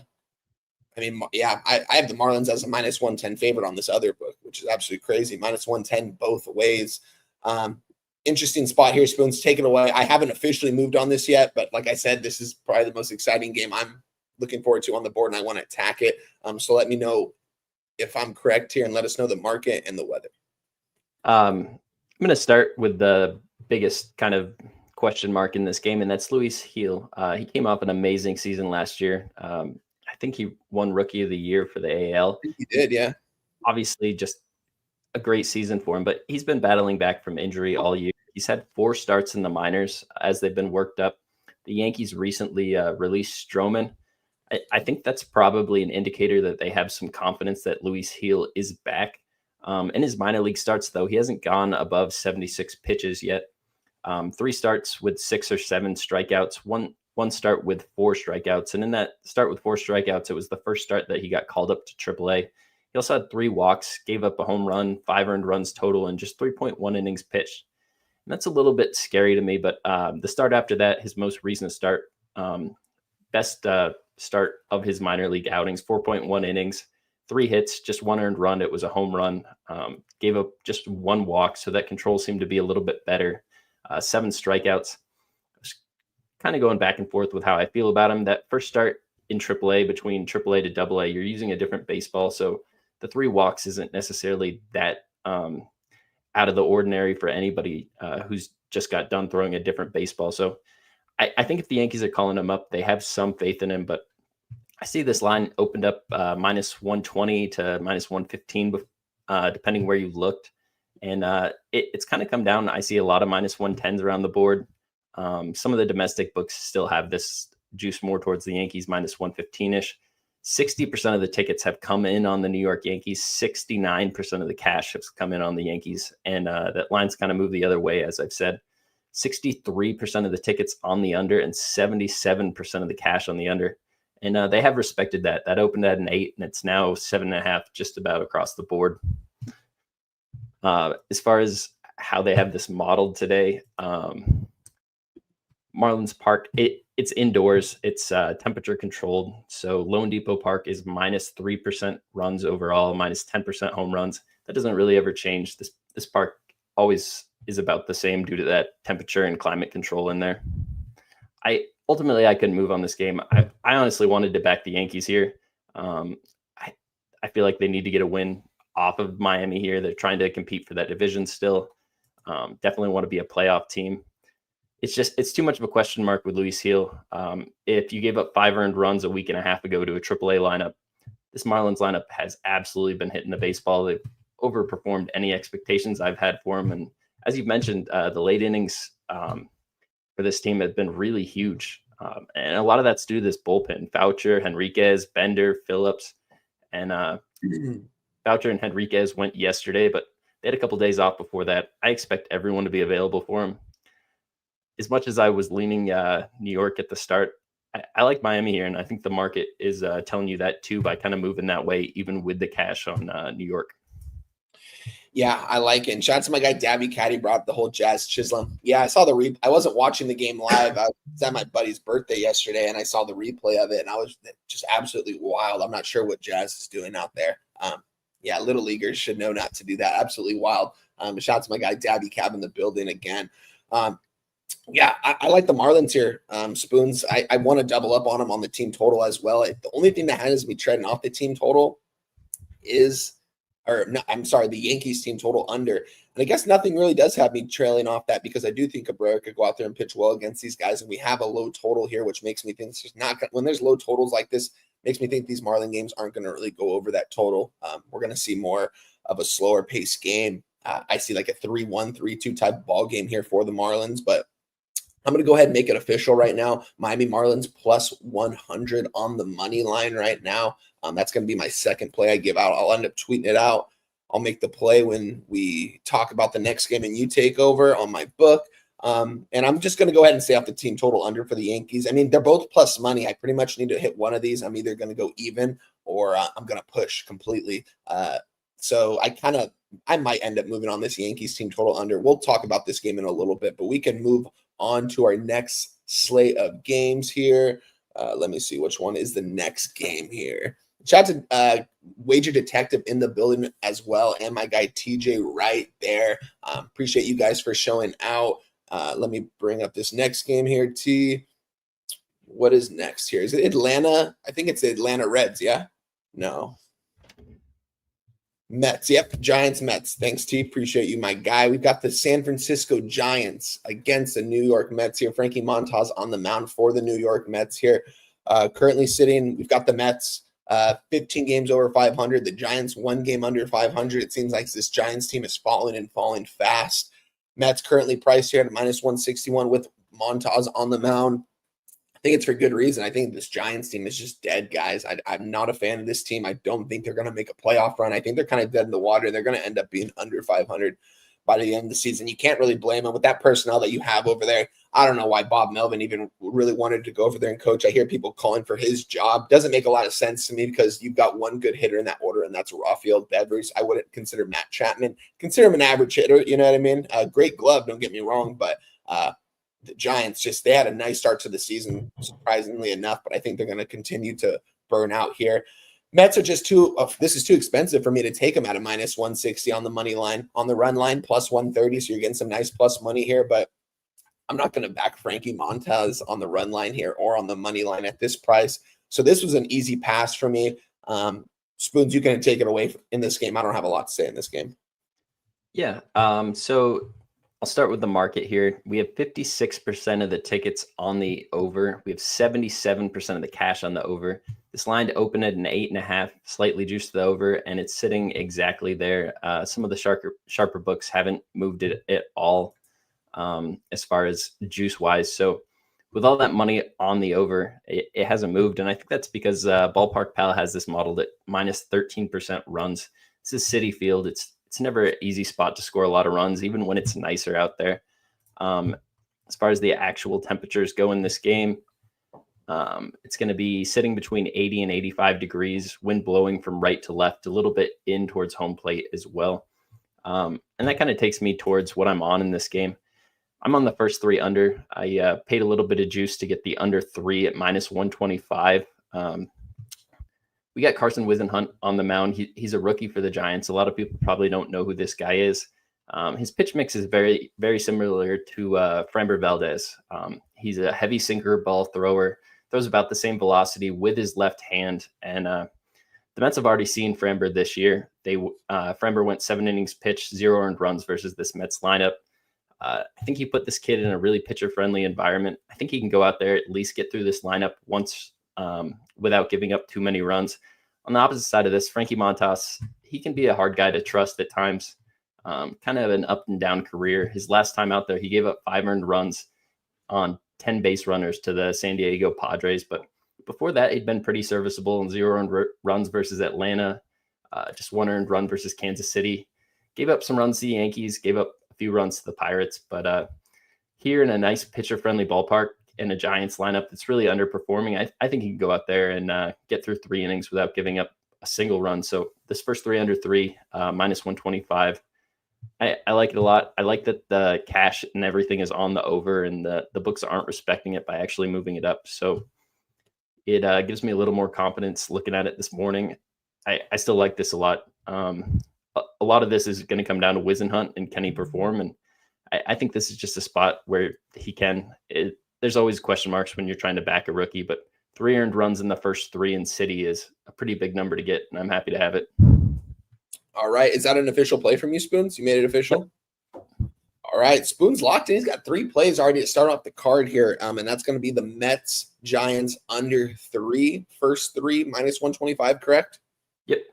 S1: have the Marlins as a -110 favorite on this other book, which is absolutely crazy. -110 both ways. Interesting spot here. Spoons, take it away. I haven't officially moved on this yet, but like I said, this is probably the most exciting game I'm looking forward to on the board, and I want to attack it. So let me know if I'm correct here, and let us know the market and the weather.
S3: I'm going to start with the biggest kind of question mark in this game, and that's Luis Gil. He came off an amazing season last year. I think he won Rookie of the Year for the AL.
S1: I think he did, yeah.
S3: Obviously, just a great season for him, but he's been battling back from injury all year. He's had 4 starts in the minors as they've been worked up. The Yankees recently released Stroman. I think that's probably an indicator that they have some confidence that Luis Gil is back. In his minor league starts, though, he hasn't gone above 76 pitches yet. 3 starts with 6 or 7 strikeouts, one start with 4 strikeouts. And in that start with 4 strikeouts, it was the first start that he got called up to AAA. He also had 3 walks, gave up a home run, 5 earned runs total, and just 3.1 innings pitched. And that's a little bit scary to me, but the start after that, his most recent start, best start of his minor league outings, 4.1 innings, 3 hits, just 1 earned run. It was a home run, gave up just 1 walk, so that control seemed to be a little bit better. 7 strikeouts. Kind of going back and forth with how I feel about him. That first start in AAA, between AAA to AA, you're using a different baseball, so the 3 walks isn't necessarily that out of the ordinary for anybody who's just got done throwing a different baseball. So I think if the Yankees are calling him up, they have some faith in him, but I see this line opened up minus 120 to minus 115, depending where you looked. And it's kind of come down. I see a lot of minus 110s around the board. Some of the domestic books still have this juice more towards the Yankees, minus 115-ish. 60% of the tickets have come in on the New York Yankees. 69% of the cash has come in on the Yankees. And that line's kind of moved the other way, as I've said. 63% of the tickets on the under and 77% of the cash on the under. And they have respected that. That opened at an 8, and it's now 7.5, just about across the board. As far as how they have this modeled today, Marlins Park, it's indoors. It's temperature controlled. So Lone Depot Park is minus 3% runs overall, minus 10% home runs. That doesn't really ever change. This park always is about the same due to that temperature and climate control in there. I couldn't move on this game. I honestly wanted to back the Yankees here. I feel like they need to get a win off of Miami here. They're trying to compete for that division still. Definitely want to be a playoff team. It's too much of a question mark with Luis Gil. If you gave up 5 earned runs a week and a half ago to a AAA lineup, this Marlins lineup has absolutely been hitting the baseball. They've overperformed any expectations I've had for them. And as you've mentioned, the late innings for this team have been really huge. And a lot of that's due to this bullpen. Foucher, Henriquez, Bender, Phillips, and Foucher and Henriquez went yesterday, but they had a couple days off before that. I expect everyone to be available for them. As much as I was leaning New York at the start, I like Miami here, and I think the market is telling you that too by kind of moving that way, even with the cash on New York.
S1: Yeah, I like it. And shout out to my guy, Davy Caddy, brought up the whole Jazz Chisholm. Yeah, I saw the replay. I wasn't watching the game live. I was at my buddy's birthday yesterday, and I saw the replay of it, and I was just absolutely wild. I'm not sure what Jazz is doing out there. Yeah, little leaguers should know not to do that. Absolutely wild. Shout out to my guy, Davy Cab in the building again. Yeah, I like the Marlins here. Spoons, I want to double up on them on the team total as well. The only thing that has me treading off the team total is – or no, I'm sorry, the Yankees team total under. And I guess nothing really does have me trailing off that because I do think Cabrera could go out there and pitch well against these guys. And we have a low total here, which makes me think it's just not – when there's low totals like this, makes me think these Marlin games aren't going to really go over that total. We're going to see more of a slower pace game. I see like a 3-1, 3-2 type of ball game here for the Marlins, but I'm going to go ahead and make it official right now. Miami Marlins plus 100 on the money line right now. That's going to be my second play I give out. I'll end up tweeting it out. I'll make the play when we talk about the next game and you take over on my book. And I'm just going to go ahead and say off the team total under for the Yankees. I mean, they're both plus money. I pretty much need to hit one of these. I'm either going to go even or I'm going to push completely. So I might end up moving on this Yankees team total under. We'll talk about this game in a little bit, but we can move on to our next slate of games here. Let me see which one is the next game here. Shout out to Wager Detective in the building as well, and my guy TJ right there. Appreciate you guys for showing out. Let me bring up this next game here. T, what is next here? Is it Atlanta? I think it's the Atlanta Reds, yeah? No. Mets, yep, Giants, Mets. Thanks, T. Appreciate you, my guy. We've got the San Francisco Giants against the New York Mets here. Frankie Montas on the mound for the New York Mets here. Currently sitting, we've got the Mets, 15 games over 500. The Giants, 1 game under 500. It seems like this Giants team is falling and falling fast. Mets currently priced here at -161 with Montas on the mound. I think it's for good reason. I think this Giants team is just dead, guys. I'm not a fan of this team. I don't think they're going to make a playoff run. I think they're kind of dead in the water. They're going to end up being under 500 by the end of the season. You can't really blame them with that personnel that you have over there. I don't know why Bob Melvin even really wanted to go over there and coach. I hear people calling for his job. Doesn't make a lot of sense to me because you've got one good hitter in that order, and that's Rafael Devers. I wouldn't consider Matt Chapman. Consider him an average hitter, you know what I mean? A great glove, don't get me wrong, but the Giants they had a nice start to the season, surprisingly enough, but I think they're going to continue to burn out here. Mets are just this is too expensive for me to take them at a -160 on the money line, on the run line, +130. So you're getting some nice plus money here, but I'm not going to back Frankie Montas on the run line here or on the money line at this price. So this was an easy pass for me. Spoons, you can take it away in this game. I don't have a lot to say in this game.
S3: Yeah. So I'll start with the market here. We have 56% of the tickets on the over. We have 77% of the cash on the over. This line opened at an 8.5, slightly juiced the over, and it's sitting exactly there. Some of the sharper books haven't moved it at all as far as juice-wise. So with all that money on the over, it hasn't moved, and I think that's because Ballpark Pal has this modeled at -13% runs. This is Citi Field. It's never an easy spot to score a lot of runs, even when it's nicer out there. As far as the actual temperatures go in this game, it's going to be sitting between 80 and 85 degrees, wind blowing from right to left, a little bit in towards home plate as well. And that kind of takes me towards what I'm on in this game. I'm on the first 3 under. I paid a little bit of juice to get the under 3 at -125. We got Carson Whisenhunt on the mound. He's a rookie for the Giants. A lot of people probably don't know who this guy is. His pitch mix is very, very similar to Framber Valdez. He's a heavy sinker ball thrower, throws about the same velocity with his left hand. And the Mets have already seen Framber this year. Framber went 7 innings pitched, 0 earned runs versus this Mets lineup. I think he put this kid in a really pitcher-friendly environment. I think he can go out there, at least get through this lineup once without giving up too many runs. On the opposite side of this, Frankie Montas, he can be a hard guy to trust at times. Kind of an up and down career. His last time out there, he gave up 5 earned runs on 10 base runners to the San Diego Padres. But before that, he'd been pretty serviceable in 0 earned runs versus Atlanta, just 1 earned run versus Kansas City. Gave up some runs to the Yankees, gave up a few runs to the Pirates. But here in a nice pitcher-friendly ballpark, in a Giants lineup that's really underperforming, I think he can go out there and get through 3 innings without giving up a single run. So this first 3 under 3, -125. I like it a lot. I like that the cash and everything is on the over, and the books aren't respecting it by actually moving it up. So it gives me a little more confidence looking at it this morning. I still like this a lot. A lot of this is going to come down to Whisenhunt and can he perform? And I think this is just a spot where he can. There's always question marks when you're trying to back a rookie, but 3 earned runs in the first 3 in City is a pretty big number to get, and I'm happy to have it.
S1: All right. Is that an official play from you, Spoons? You made it official? All right. Spoons locked in. He's got 3 plays already to start off the card here, and that's going to be the Mets, Giants under 3, first 3, -125, correct?
S3: Yep.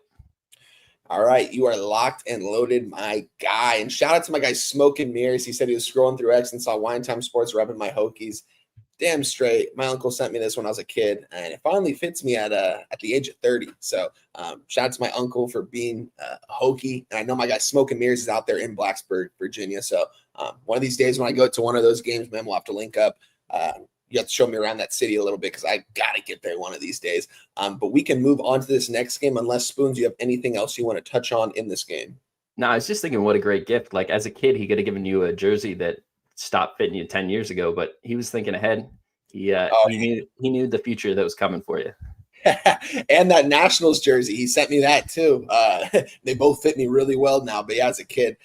S1: All right, you are locked and loaded, my guy. And shout out to my guy Smoke and Mirrors. He said he was scrolling through X and saw Wine Time Sports repping my Hokies. Damn straight. My uncle sent me this when I was a kid, and it finally fits me at the age of 30. So shout out to my uncle for being a Hokie. And I know my guy Smoke and Mirrors is out there in Blacksburg, Virginia. So one of these days when I go to one of those games, man, we'll have to link up. You have to show me around that city a little bit because I got to get there one of these days. But we can move on to this next game unless, Spoons, you have anything else you want to touch on in this game.
S3: No, I was just thinking what a great gift. Like as a kid, he could have given you a jersey that stopped fitting you 10 years ago, but he was thinking ahead. He knew the future that was coming for you.
S1: And that Nationals jersey, he sent me that too. They both fit me really well now. But yeah, as a kid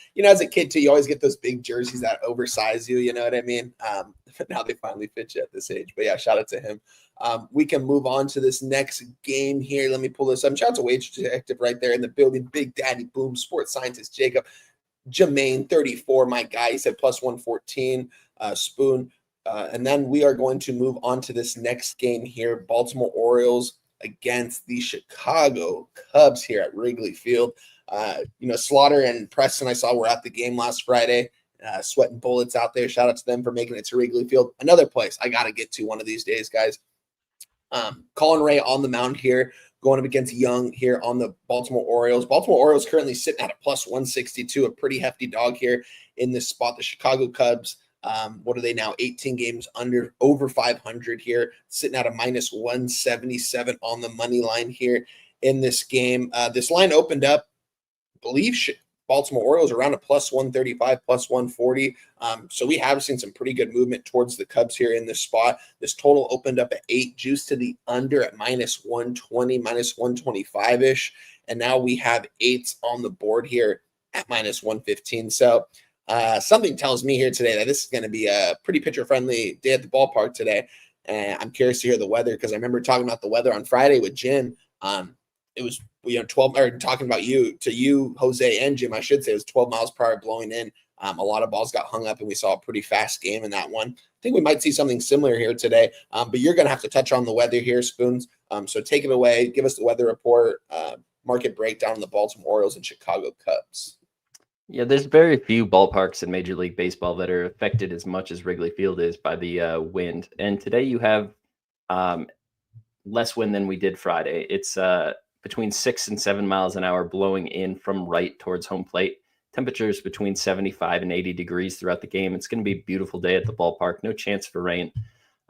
S1: too, you always get those big jerseys that oversize you. You know what I mean? But now they finally fit you at this age. But yeah, shout out to him. We can move on to this next game here. Let me pull this up. Shout out to Wage Detective right there in the building. Big Daddy Boom, sports scientist Jacob, Jermaine 34, my guy. He said +114. Spoon. And then we are going to move on to this next game here. Baltimore Orioles against the Chicago Cubs here at Wrigley Field. Slaughter and Preston, I saw were at the game last Friday. sweating bullets out there. Shout out to them for making it to Wrigley Field. Another place I got to get to one of these days, guys. Colin Ray on the mound here, going up against Young here on the Baltimore Orioles. Baltimore Orioles currently sitting at a plus 162, a pretty hefty dog here in this spot. The Chicago Cubs, what are they now? 18 games over 500 here, sitting at a minus 177 on the money line here in this game. This line opened up, I believe, Baltimore Orioles around a plus 135, plus 140. So we have seen some pretty good movement towards the Cubs here in this spot. This total opened up at 8, juice to the under at minus 120, minus 125-ish. And now we have 8s on the board here at minus 115. So something tells me here today that this is going to be a pretty pitcher-friendly day at the ballpark today. And I'm curious to hear the weather, because I remember talking about the weather on Friday with Jim. It was 12, or talking about you, Jose, and Jim, I should say, it was 12 miles per hour blowing in. A lot of balls got hung up, and we saw a pretty fast game in that one. I think we might see something similar here today, but you're going to have to touch on the weather here, Spoons. So take it away. Give us the weather report, market breakdown on the Baltimore Orioles and Chicago Cubs.
S3: Yeah, there's very few ballparks in Major League Baseball that are affected as much as Wrigley Field is by the wind. And today you have less wind than we did Friday. It's between 6 and 7 miles an hour blowing in from right towards home plate. Temperatures between 75 and 80 degrees throughout the game. It's going to be a beautiful day at the ballpark. No chance for rain.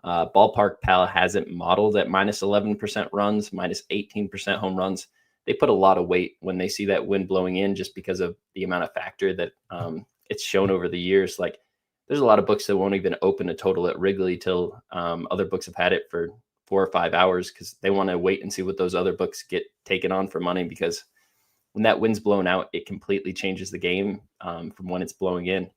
S3: Ballpark Pal has it modeled at minus 11% runs, minus 18% home runs. They put a lot of weight when they see that wind blowing in, just because of the amount of factor that it's shown over the years. Like, there's a lot of books that won't even open a total at Wrigley till other books have had it for 4 or 5 hours, because they want to wait and see what those other books get taken on for money, because when that wind's blown out, it completely changes the game from when it's blowing in.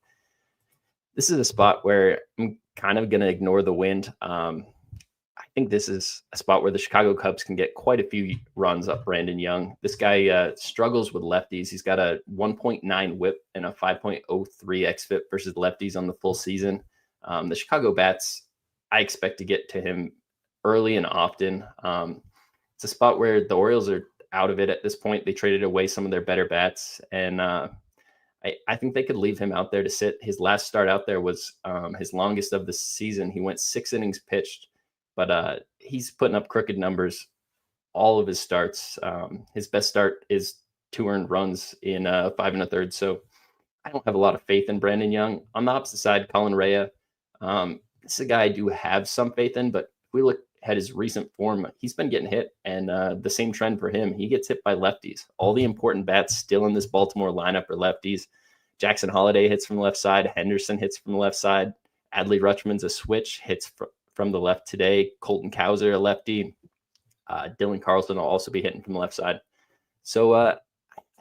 S3: This is a spot where I'm kind of going to ignore the wind. I think this is a spot where the Chicago Cubs can get quite a few runs up Brandon Young. This guy struggles with lefties. He's got a 1.9 whip and a 5.03 xFIP versus lefties on the full season. The Chicago bats, I expect to get to him early and often. It's a spot where the Orioles are out of it at this point. They traded away some of their better bats, and I think they could leave him out there to sit. His last start out there was his longest of the season. He went 6 innings pitched, but he's putting up crooked numbers all of his starts. His best start is 2 earned runs in 5 1/3. So I don't have a lot of faith in Brandon Young. On the opposite side, Colin Rea, this is a guy I do have some faith in, but if we look at his recent form, he's been getting hit, and the same trend for him. He gets hit by lefties. All the important bats still in this Baltimore lineup are lefties. Jackson Holiday hits from the left side. Henderson hits from the left side. Adley Rutschman's a switch, hits from the left today. Colton Cowser, a lefty. Dylan Carlson will also be hitting from the left side. So I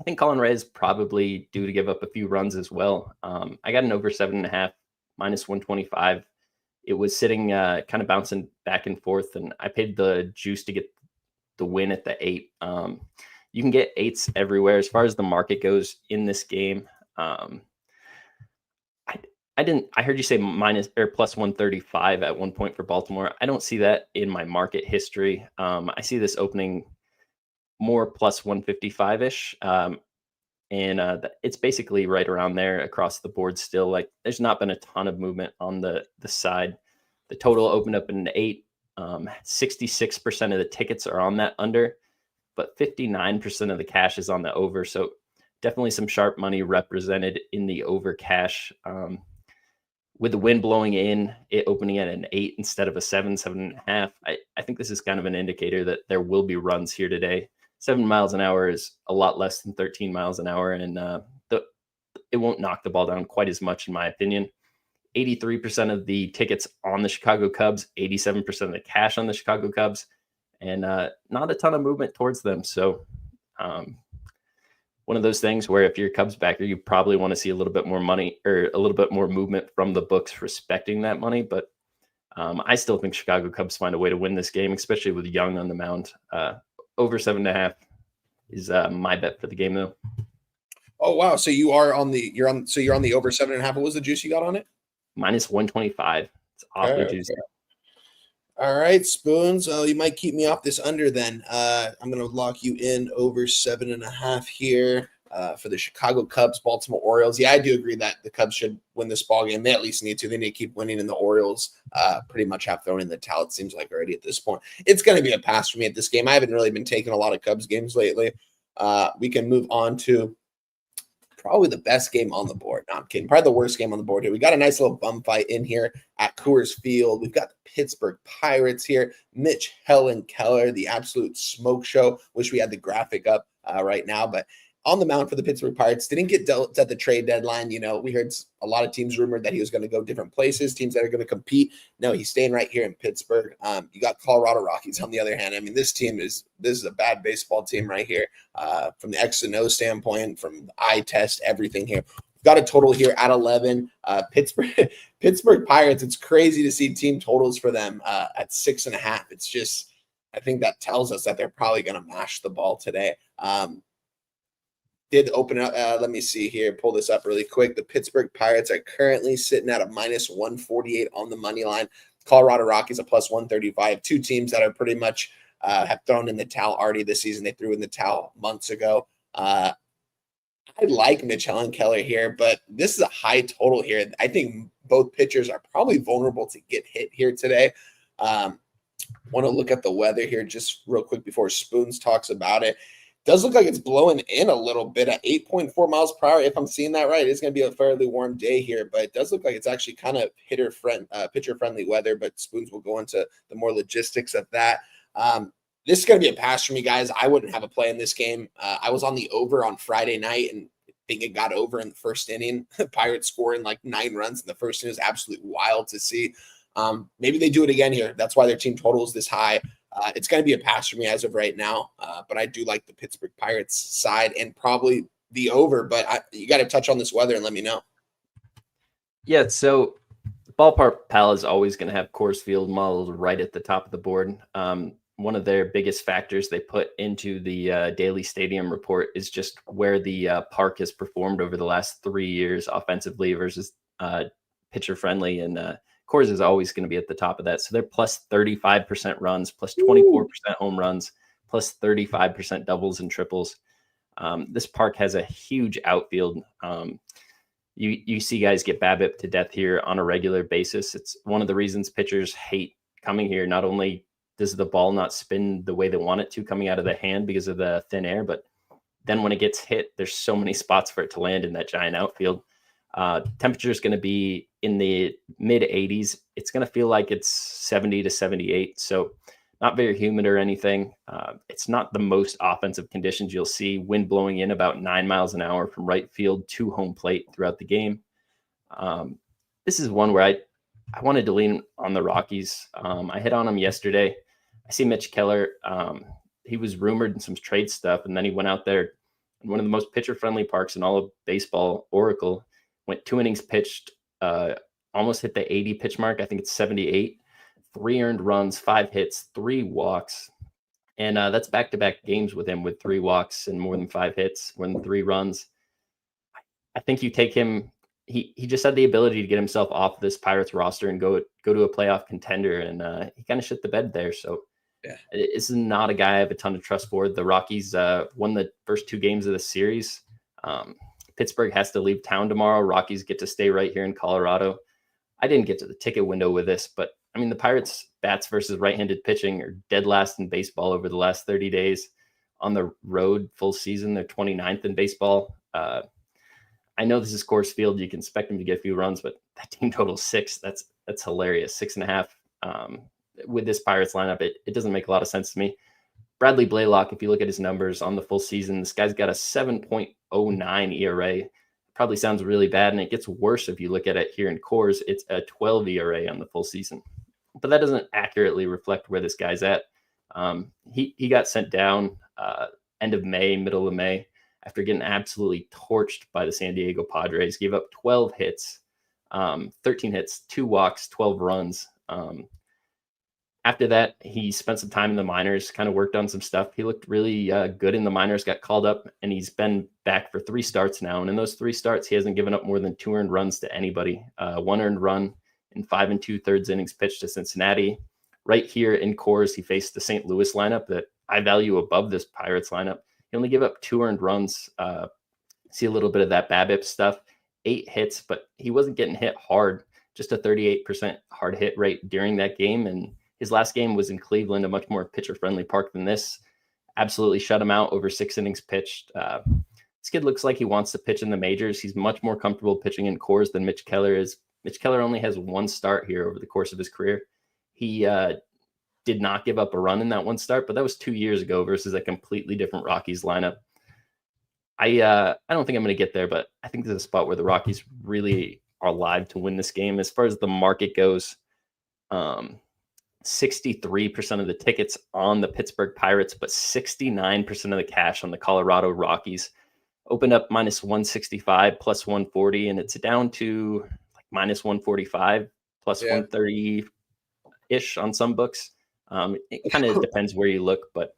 S3: think Colin Rea is probably due to give up a few runs as well. I got an over 7.5, minus 125. It was sitting kind of bouncing back and forth, and I paid the juice to get the win at the 8. You can get 8s everywhere as far as the market goes in this game. I heard you say minus or plus 135 at one point for Baltimore. I don't see that in my market history. I see this opening more plus 155-ish. And it's basically right around there across the board still. Like, there's not been a ton of movement on the side. The total opened up in an 8. 66% of the tickets are on that under, but 59% of the cash is on the over. So definitely some sharp money represented in the over cash. With the wind blowing in, it opening at an 8 instead of a 7.5. I think this is kind of an indicator that there will be runs here today. 7 miles an hour is a lot less than 13 miles an hour, and it won't knock the ball down quite as much, in my opinion. 83% of the tickets on the Chicago Cubs, 87% of the cash on the Chicago Cubs, and not a ton of movement towards them. So one of those things where if you're a Cubs backer, you probably want to see a little bit more money or a little bit more movement from the books respecting that money. But I still think Chicago Cubs find a way to win this game, especially with Young on the mound. Over 7.5 is my bet for the game, though.
S1: Oh wow! So you're on the over 7.5. What was the juice you got on it?
S3: Minus 125. It's awfully juicy.
S1: Okay. All right, Spoons. You might keep me off this under then. I'm going to lock you in over 7.5 here. for the Chicago Cubs, Baltimore Orioles. Yeah, I do agree that the Cubs should win this ball game. They at least need to. They need to keep winning, and the Orioles pretty much have thrown in the towel, it seems like, already at this point. It's going to be a pass for me at this game. I haven't really been taking a lot of Cubs games lately. We can move on to probably the best game on the board. No, I'm kidding. Probably the worst game on the board here. We got a nice little bum fight in here at Coors Field. We've got the Pittsburgh Pirates here. Mitch Helen Keller, the absolute smoke show. Wish we had the graphic up right now, but on the mound for the Pittsburgh Pirates. Didn't get dealt at the trade deadline. You know, we heard a lot of teams rumored that he was going to go different places, teams that are going to compete. No, he's staying right here in Pittsburgh. You got Colorado Rockies on the other hand. I mean, this is a bad baseball team right here from the X and O standpoint, from the eye test, everything here. We've got a total here at 11. Pittsburgh Pirates, it's crazy to see team totals for them at 6.5. It's just, I think that tells us that they're probably going to mash the ball today. Did open up, let me see here, pull this up really quick. The Pittsburgh Pirates are currently sitting at a minus 148 on the money line. Colorado Rockies a plus 135. Two teams that are pretty much have thrown in the towel already this season. They threw in the towel months ago. I like Mitchell and Keller here, but this is a high total here. I think both pitchers are probably vulnerable to get hit here today. Want to look at the weather here just real quick before Spoons talks about it. Does look like it's blowing in a little bit at 8.4 miles per hour. If I'm seeing that right, it's going to be a fairly warm day here, but it does look like it's actually kind of pitcher-friendly weather, but Spoons will go into the more logistics of that. This is going to be a pass for me, guys. I wouldn't have a play in this game. I was on the over on Friday night, and I think it got over in the first inning. Pirates scoring like 9 runs in the first inning is absolutely wild to see. Maybe they do it again here. That's why their team total is this high. It's going to be a pass for me as of right now, but I do like the Pittsburgh Pirates side and probably the over, but you got to touch on this weather and let me know.
S3: Yeah, so Ballpark Pal is always going to have Coors Field modeled right at the top of the board. One of their biggest factors they put into the daily stadium report is just where the park has performed over the last 3 years offensively versus pitcher friendly, and Coors is always going to be at the top of that. So they're plus 35% runs, plus 24% home runs, plus 35% doubles and triples. This park has a huge outfield. You see guys get BABIP to death here on a regular basis. It's one of the reasons pitchers hate coming here. Not only does the ball not spin the way they want it to coming out of the hand because of the thin air, but then when it gets hit, there's so many spots for it to land in that giant outfield. Temperature is going to be in the mid 80s. It's going to feel like it's 70 to 78. So not very humid or anything. It's not the most offensive conditions you'll see. Wind blowing in about 9 miles an hour from right field to home plate throughout the game. This is one where I wanted to lean on the Rockies. I hit on them yesterday. I see Mitch Keller. He was rumored in some trade stuff, and then he went out there in one of the most pitcher-friendly parks in all of baseball, Oracle. Went 2 innings pitched, almost hit the 80 pitch mark. I think it's 78. 3 earned runs, 5 hits, 3 walks. And that's back-to-back games with him with 3 walks and more than 5 hits, more than 3 runs. I think you take him. He just had the ability to get himself off this Pirates roster and go to a playoff contender, and he kind of shit the bed there. So yeah, this is not a guy I have a ton of trust for. The Rockies won the first 2 games of the series. Pittsburgh has to leave town tomorrow. Rockies get to stay right here in Colorado. I didn't get to the ticket window with this, but I mean, the Pirates bats versus right-handed pitching are dead last in baseball over the last 30 days. On the road full season, they're 29th in baseball. I know this is Coors Field. You can expect them to get a few runs, but that team total 6. That's hilarious. 6.5 with this Pirates lineup. It doesn't make a lot of sense to me. Bradley Blaylock, if you look at his numbers on the full season, this guy's got a 7.09 ERA. Probably sounds really bad, and it gets worse if you look at it here in Coors. It's a 12 ERA on the full season. But that doesn't accurately reflect where this guy's at. He got sent down end of May, middle of May, after getting absolutely torched by the San Diego Padres. Gave up 12 hits, 13 hits, 2 walks, 12 runs. After that, he spent some time in the minors, kind of worked on some stuff. He looked really good in the minors, got called up, and he's been back for 3 starts now. And in those 3 starts, he hasn't given up more than 2 earned runs to anybody. 1 earned run in 5 2/3 innings pitched to Cincinnati. Right here in Coors, he faced the St. Louis lineup that I value above this Pirates lineup. He only gave up 2 earned runs See a little bit of that BABIP stuff. 8 hits, but he wasn't getting hit hard. Just a 38% hard hit rate during that game. And his last game was in Cleveland, a much more pitcher-friendly park than this. Absolutely shut him out over 6 innings pitched. This kid looks like he wants to pitch in the majors. He's much more comfortable pitching in cores than Mitch Keller is. Mitch Keller only has 1 start here over the course of his career. He did not give up a run in that 1 start, but that was 2 years ago versus a completely different Rockies lineup. I don't think I'm going to get there, but I think there's a spot where the Rockies really are live to win this game. As far as the market goes, 63% of the tickets on the Pittsburgh Pirates, but 69% of the cash on the Colorado Rockies. Opened up minus 165, plus 140, and it's down to like minus 145, plus 130-ish on some books. It kind of depends where you look, but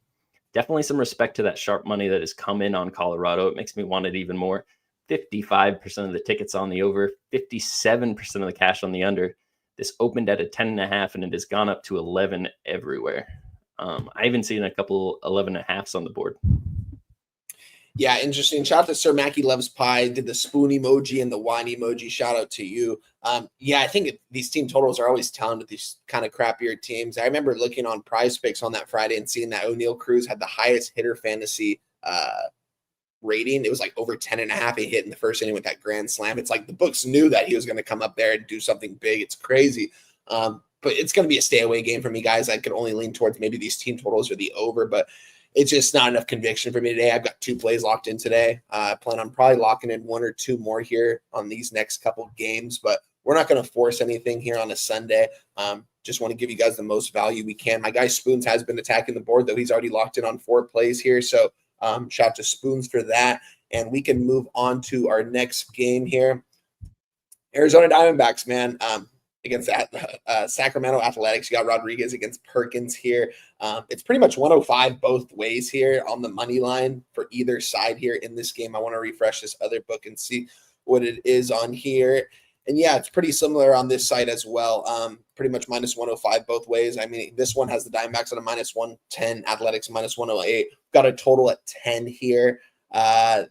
S3: definitely some respect to that sharp money that has come in on Colorado. It makes me want it even more. 55% of the tickets on the over, 57% of the cash on the under. This opened at a 10.5, and it has gone up to 11 everywhere. I even seen a couple 11.5s on the board.
S1: Yeah, interesting. Shout out to Sir Mackie Loves Pie. Did the spoon emoji and the wine emoji. Shout out to you. Yeah, I think these team totals are always telling with these kind of crappier teams. I remember looking on Prize Picks on that Friday and seeing that O'Neal Cruz had the highest hitter fantasy rating. It was like over 10.5. He hit in the first inning with that grand slam. It's like the books knew that he was going to come up there and do something big. It's crazy. But it's going to be a stay away game for me, guys. I could only lean towards maybe these team totals or the over, but it's just not enough conviction for me today. I've got 2 plays locked in today. I plan on probably locking in 1 or 2 more here on these next couple games, but we're not going to force anything here on a Sunday. Just want to give you guys the most value we can. My guy Spoons has been attacking the board, though. He's already locked in on 4 plays here. So shout out to Spoons for that. And we can move on to our next game here. Arizona Diamondbacks, man. Against Sacramento Athletics. You got Rodriguez against Perkins here. It's pretty much 105 both ways here on the money line for either side here in this game. I want to refresh this other book and see what it is on here. And yeah, it's pretty similar on this side as well. Pretty much minus 105 both ways. I mean, this one has the Diamondbacks at a minus 110, Athletics minus 108. Got a total at 10 here.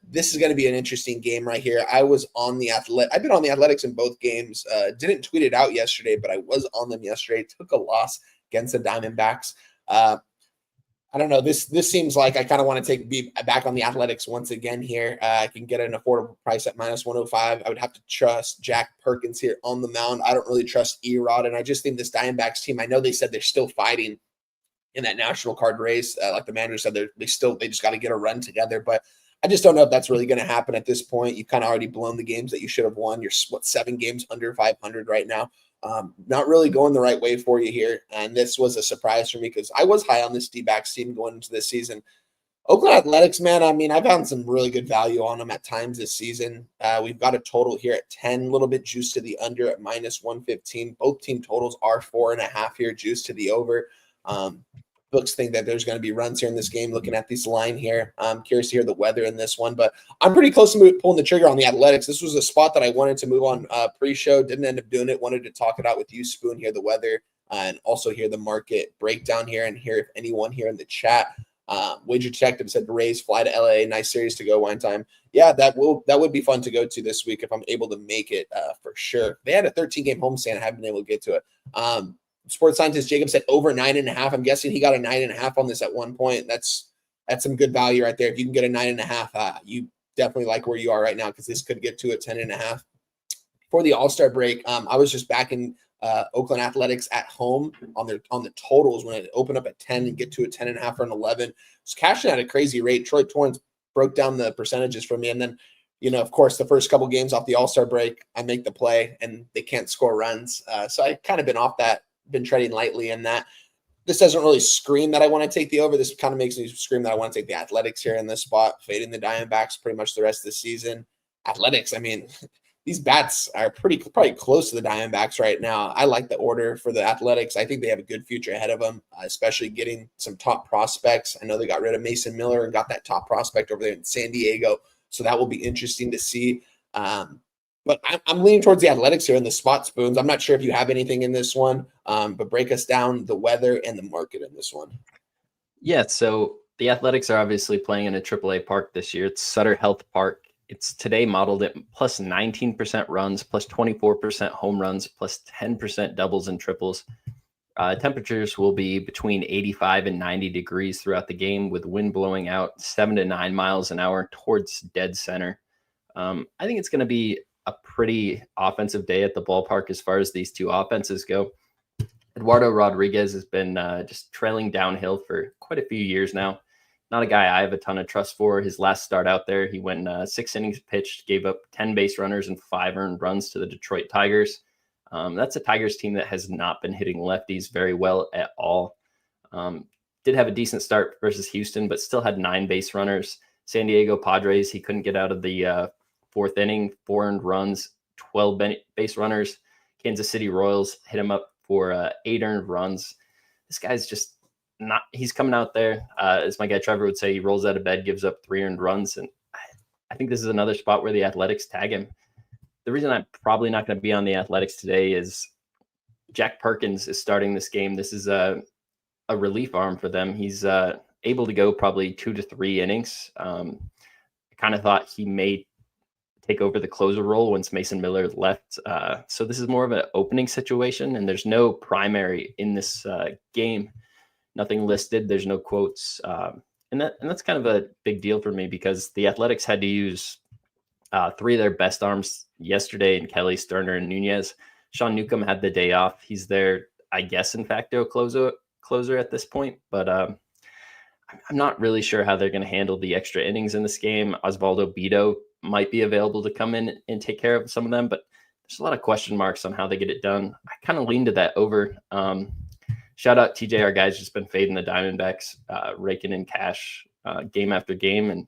S1: This is going to be an interesting game right here. I've been on the Athletics in both games. Didn't tweet it out yesterday, but I was on them yesterday. Took a loss against the Diamondbacks. I don't know. This seems like I kind of want to be back on the Athletics once again here. I can get an affordable price at minus 105. I would have to trust Jack Perkins here on the mound. I don't really trust Erod, and I just think this Diamondbacks team, I know they said they're still fighting in that national card race. Like the manager said, they just got to get a run together, but I just don't know if that's really going to happen at this point. You've kind of already blown the games that you should have won. You're 7 games under 500 right now. Not really going the right way for you here. And this was a surprise for me because I was high on this D-backs team going into this season. Oakland Athletics, man, I mean, I found some really good value on them at times this season. We've got a total here at 10, a little bit juice to the under at minus 115. Both team totals are 4.5 here, juice to the over. Books think that there's going to be runs here in this game. Looking at this line here, I'm curious to hear the weather in this one, but I'm pretty close to pulling the trigger on the Athletics. This was a spot that I wanted to move on pre-show, didn't end up doing it. Wanted to talk it out with you, Spoon, hear the weather, and also hear the market breakdown here and hear if anyone here in the chat. Wager Detective said Rays fly to LA, nice series to go wine time. Yeah, that would be fun to go to this week if I'm able to make it for sure. They had a 13-game homestand. I haven't been able to get to it. Sports scientist Jacob said over 9.5. I'm guessing he got a 9.5 on this at one point. That's some good value right there. If you can get a 9.5, you definitely like where you are right now because this could get to a 10.5. For the All-Star break, I was just backing Oakland Athletics at home on the totals when it opened up at 10 and get to a 10.5 or an 11. It's cashing at a crazy rate. Troy Torrance broke down the percentages for me, and then of course, the first couple games off the All-Star break, I make the play and they can't score runs. So I kind of been off that. Been treading lightly in that. This doesn't really scream that I want to take the over. This kind of makes me scream that I want to take the Athletics here in this spot, fading the Diamondbacks pretty much the rest of the season. Athletics, I mean, these bats are probably close to the Diamondbacks right now. I like the order for the Athletics. I think they have a good future ahead of them, especially getting some top prospects. I know they got rid of Mason Miller and got that top prospect over there in San Diego, so that will be interesting to see. But I'm leaning towards the Athletics here in the spot, Spoons. I'm not sure if you have anything in this one, but break us down the weather and the market in this one.
S3: Yeah, so the Athletics are obviously playing in a AAA park this year. It's Sutter Health Park. It's today modeled at plus 19% runs, plus 24% home runs, plus 10% doubles and triples. Temperatures will be between 85 and 90 degrees throughout the game, with wind blowing out 7 to 9 miles an hour towards dead center. I think it's going to be a pretty offensive day at the ballpark as far as these two offenses go. Eduardo Rodriguez has been just trailing downhill for quite a few years now. Not a guy I have a ton of trust for. His last start out there, he went 6 innings pitched, gave up 10 base runners and 5 earned runs to the Detroit Tigers. That's a Tigers team that has not been hitting lefties very well at all. Did have a decent start versus Houston, but still had 9 base runners. San Diego Padres, he couldn't get out of the 4th inning, 4 earned runs, 12 base runners. Kansas City Royals hit him up for 8 earned runs. This guy's just not, he's coming out there. As my guy Trevor would say, he rolls out of bed, gives up 3 earned runs. And I think this is another spot where the Athletics tag him. The reason I'm probably not going to be on the Athletics today is Jack Perkins is starting this game. This is a relief arm for them. He's able to go probably 2 to 3 innings. I kind of thought he may take over the closer role once Mason Miller left. So this is more of an opening situation, and there's no primary in this game. Nothing listed. There's no quotes. And that's kind of a big deal for me because the Athletics had to use 3 of their best arms yesterday in Kelly, Sterner, and Nunez. Sean Newcomb had the day off. He's their, I guess, in facto closer at this point, but I'm not really sure how they're going to handle the extra innings in this game. Osvaldo Bido might be available to come in and take care of some of them, but there's a lot of question marks on how they get it done. I kind of lean to that over. Shout out TJ, our guy's just been fading the Diamondbacks, raking in cash game after game, and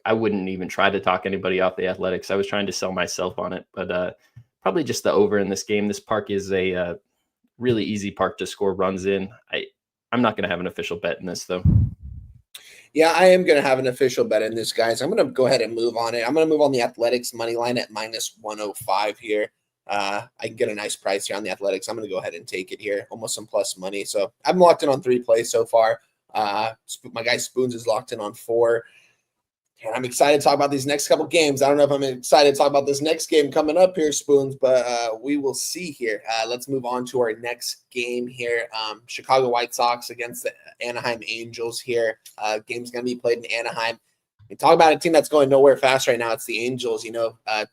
S3: I wouldn't even try to talk anybody off the Athletics. I was trying to sell myself on it, but probably just the over in this game. This park is a really easy park to score runs in. I'm not going to have an official bet in this, though.
S1: Yeah, I am going to have an official bet in this, guys. I'm going to go ahead and move on it. I'm going to move on the Athletics money line at minus 105 here. I can get a nice price here on the Athletics. I'm going to go ahead and take it here, almost some plus money. So I'm locked in on 3 plays so far. My guy Spoons is locked in on 4. And I'm excited to talk about these next couple games. I don't know if I'm excited to talk about this next game coming up here, Spoons, but we will see here. Let's move on to our next game here. Chicago White Sox against the Anaheim Angels here. Game's going to be played in Anaheim. And talk about a team that's going nowhere fast right now. It's the Angels.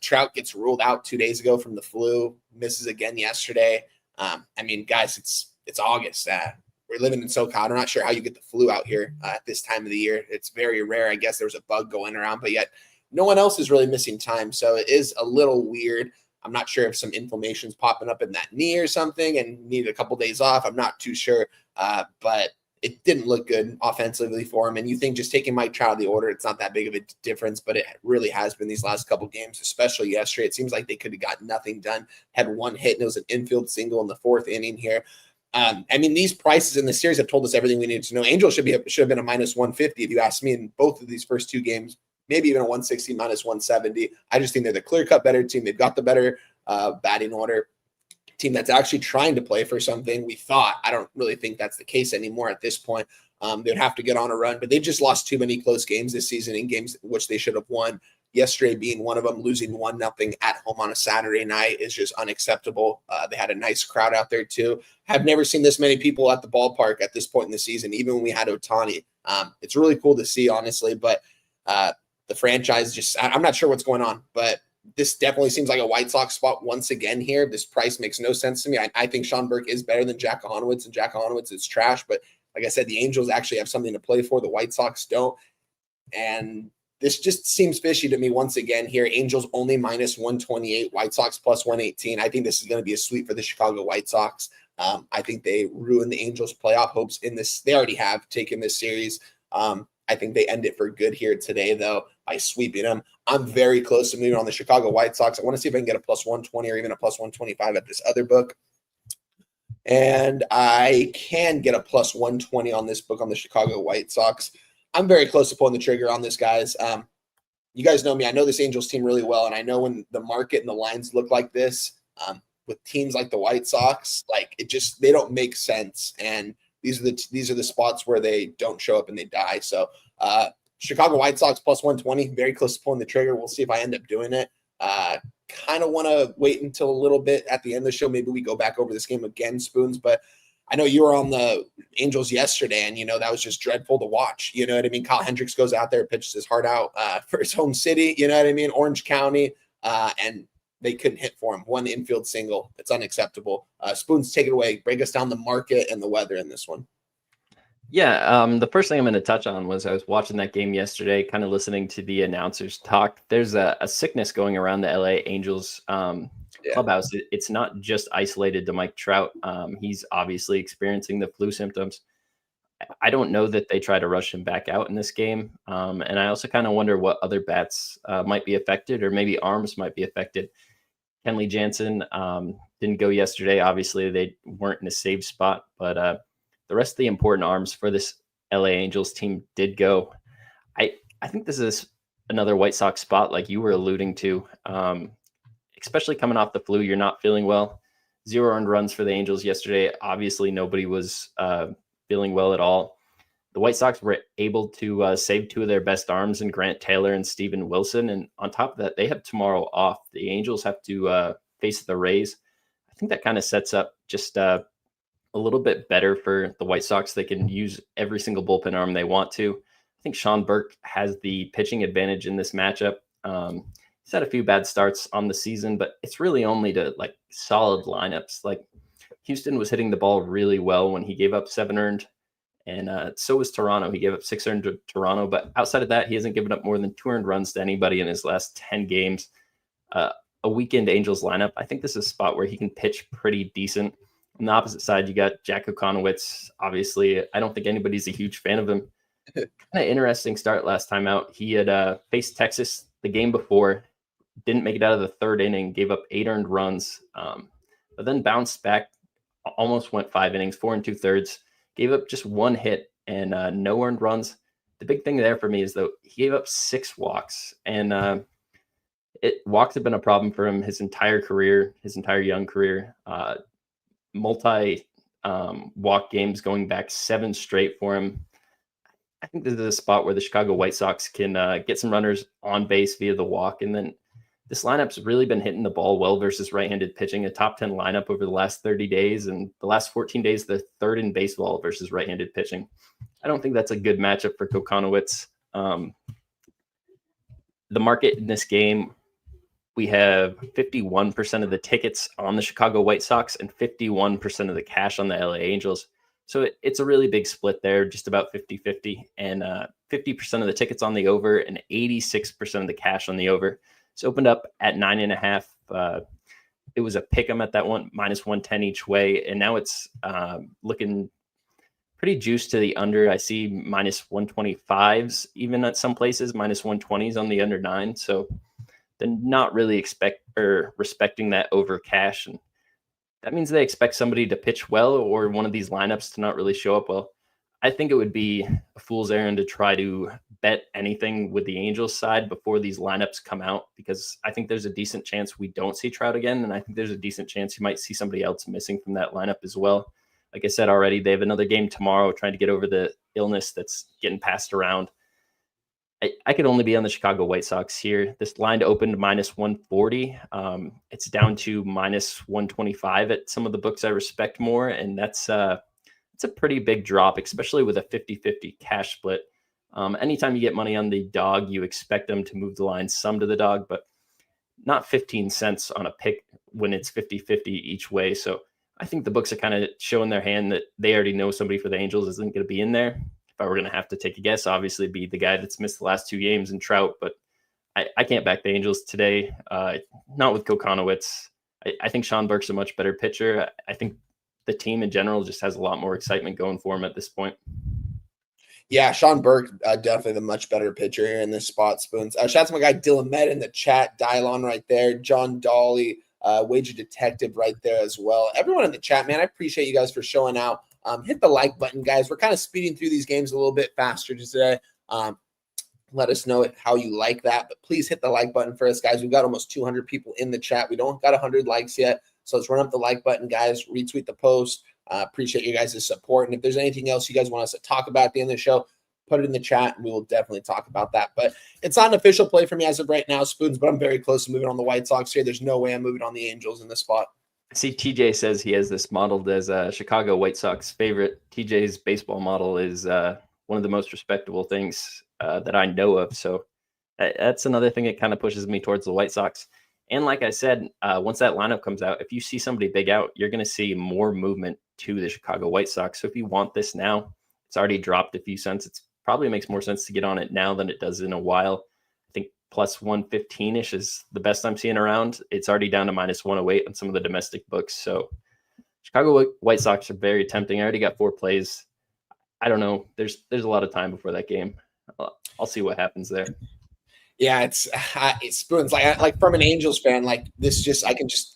S1: Trout gets ruled out 2 days ago from the flu, misses again yesterday. Guys, it's August. We're living in SoCal. I'm not sure how you get the flu out here at this time of the year. It's very rare. I guess there was a bug going around, but yet no one else is really missing time. So it is a little weird. I'm not sure if some inflammation's popping up in that knee or something and need a couple days off. I'm not too sure, but it didn't look good offensively for him. And you think just taking Mike Trout out of the order, it's not that big of a difference, but it really has been these last couple games, especially yesterday. It seems like they could have got nothing done, had 1 hit, and it was an infield single in the 4th inning here. These prices in the series have told us everything we needed to know. Angels should have been a minus 150 if you ask me in both of these first 2 games, maybe even a 160 minus 170. I just think they're the clear-cut better team. They've got the better batting order. Team that's actually trying to play for something. We thought. I don't really think that's the case anymore at this point. They'd have to get on a run, but they just lost too many close games this season in games which they should have won. Yesterday being one of them, losing 1-0 at home on a Saturday night is just unacceptable. They had a nice crowd out there too. Have never seen this many people at the ballpark at this point in the season, even when we had Ohtani. It's really cool to see, honestly, but the franchise I'm not sure what's going on, but this definitely seems like a White Sox spot once again here. This price makes no sense to me. I think Sean Burke is better than Jack Honowitz, and Jack Honowitz is trash, but like I said, the Angels actually have something to play for. The White Sox don't. And this just seems fishy to me once again here. Angels only minus 128, White Sox plus 118. I think this is going to be a sweep for the Chicago White Sox. I think they ruin the Angels' playoff hopes in this. They already have taken this series. I think they end it for good here today, though, by sweeping them. I'm very close to moving on the Chicago White Sox. I want to see if I can get a plus 120 or even a plus 125 at this other book. And I can get a plus 120 on this book on the Chicago White Sox. I'm very close to pulling the trigger on this, guys. You guys know me. I know this Angels team really well, and I know when the market and the lines look like this, with teams like the White Sox, they don't make sense. And these are the spots where they don't show up and they die. So Chicago White Sox plus 120, very close to pulling the trigger. We'll see if I end up doing it. Kind of want to wait until a little bit at the end of the show. Maybe we go back over this game again, Spoons, but I know you were on the Angels yesterday, and, that was just dreadful to watch. You know what I mean? Kyle Hendricks goes out there, pitches his heart out for his home city, you know what I mean? Orange County, and they couldn't hit for him. One infield single. It's unacceptable. Spoons, take it away. Break us down the market and the weather in this one.
S3: Yeah, the first thing I'm going to touch on was I was watching that game yesterday, kind of listening to the announcers talk. There's a sickness going around the LA Angels clubhouse. It's not just isolated to Mike Trout. He's obviously experiencing the flu symptoms. I don't know that they try to rush him back out in this game. And I also kind of wonder what other bats might be affected, or maybe arms might be affected. Kenley Jansen didn't go yesterday. Obviously, they weren't in a save spot, but the rest of the important arms for this LA Angels team did go. I think this is another White Sox spot like you were alluding to, especially coming off the flu. You're not feeling well. 0 earned runs for the Angels yesterday. Obviously, nobody was feeling well at all. The White Sox were able to save 2 of their best arms in Grant Taylor and Steven Wilson. And on top of that, they have tomorrow off. The Angels have to face the Rays. I think that kind of sets up just a little bit better for the White Sox. They can use every single bullpen arm they want to. I think Sean Burke has the pitching advantage in this matchup. He's had a few bad starts on the season, but it's really only to like solid lineups. Like Houston was hitting the ball really well when he gave up 7 earned, and so was Toronto. He gave up 6 earned to Toronto, but outside of that, he hasn't given up more than 2 earned runs to anybody in his last 10 games. A weekend Angels lineup, I think this is a spot where he can pitch pretty decent. On the opposite side, you got Jack Okonowitz. Obviously, I don't think anybody's a huge fan of him. Kind of interesting start last time out. He had faced Texas the game before, didn't make it out of the 3rd inning, gave up 8 earned runs, but then bounced back, almost went 5 innings, 4 2/3, gave up just 1 hit and no earned runs. The big thing there for me is, though, he gave up 6 walks, and walks have been a problem for him his entire career, his entire young career. Multi walk games going back 7 straight for him. I think this is a spot where the Chicago White Sox can get some runners on base via the walk. And then this lineup's really been hitting the ball well versus right-handed pitching, a top 10 lineup over the last 30 days. And the last 14 days, the 3rd in baseball versus right-handed pitching. I don't think that's a good matchup for Kokonowitz. The market in this game, we have 51% of the tickets on the Chicago White Sox and 51% of the cash on the LA Angels. So it's a really big split there, just about 50-50, and 50% of the tickets on the over and 86% of the cash on the over. It's opened up at 9.5. It was a pick 'em at that one, -110 each way. And now it's looking pretty juiced to the under. I see -125s, even at some places, -120s on the under 9. So they're not really respecting that over cash. And that means they expect somebody to pitch well or one of these lineups to not really show up well. I think it would be a fool's errand to try to bet anything with the Angels side before these lineups come out, because I think there's a decent chance we don't see Trout again. And I think there's a decent chance you might see somebody else missing from that lineup as well. Like I said already, they have another game tomorrow trying to get over the illness that's getting passed around. I could only be on the Chicago White Sox here. This line opened -140. It's down to -125 at some of the books I respect more. And it's a pretty big drop, especially with a 50-50 cash split. Anytime you get money on the dog, you expect them to move the line some to the dog, but not 15 cents on a pick when it's 50-50 each way. So I think the books are kind of showing their hand that they already know somebody for the Angels isn't going to be in there. If I were going to have to take a guess, obviously it'd be the guy that's missed the last 2 games in Trout, but I can't back the Angels today. Not with Kokonowitz. I think Sean Burke's a much better pitcher. I think the team in general just has a lot more excitement going for him at this point.
S1: Yeah, Sean Burke, definitely the much better pitcher here in this spot, Spoons. Shout out to my guy Dylan Med in the chat, Dylon right there, John Dolly, Wager Detective right there as well. Everyone in the chat, man, I appreciate you guys for showing out. Hit the like button, guys. We're kind of speeding through these games a little bit faster today. Let us know how you like that, but please hit the like button for us, guys. We've got almost 200 people in the chat. We don't got 100 likes yet, so let's run up the like button, guys. Retweet the post. Appreciate you guys' support, and if there's anything else you guys want us to talk about at the end of the show, put it in the chat and we will definitely talk about that. But it's not an official play for me as of right now, Spoons, but I'm very close to moving on the White Sox here. There's no way I'm moving on the Angels in this spot.
S3: See, TJ says he has this modeled as a Chicago White Sox favorite. TJ's baseball model is one of the most respectable things that I know of. So that's another thing that kind of pushes me towards the White Sox. And like I said, once that lineup comes out, if you see somebody big out, you're going to see more movement to the Chicago White Sox. So if you want this now, it's already dropped a few cents. It probably makes more sense to get on it now than it does in a while. I think plus 115-ish is the best I'm seeing around. It's already down to minus 108 on some of the domestic books. So Chicago White Sox are very tempting. I already got 4 plays. I don't know. There's a lot of time before that game. I'll see what happens there.
S1: Yeah, it's Spoons. Like from an Angels fan, like this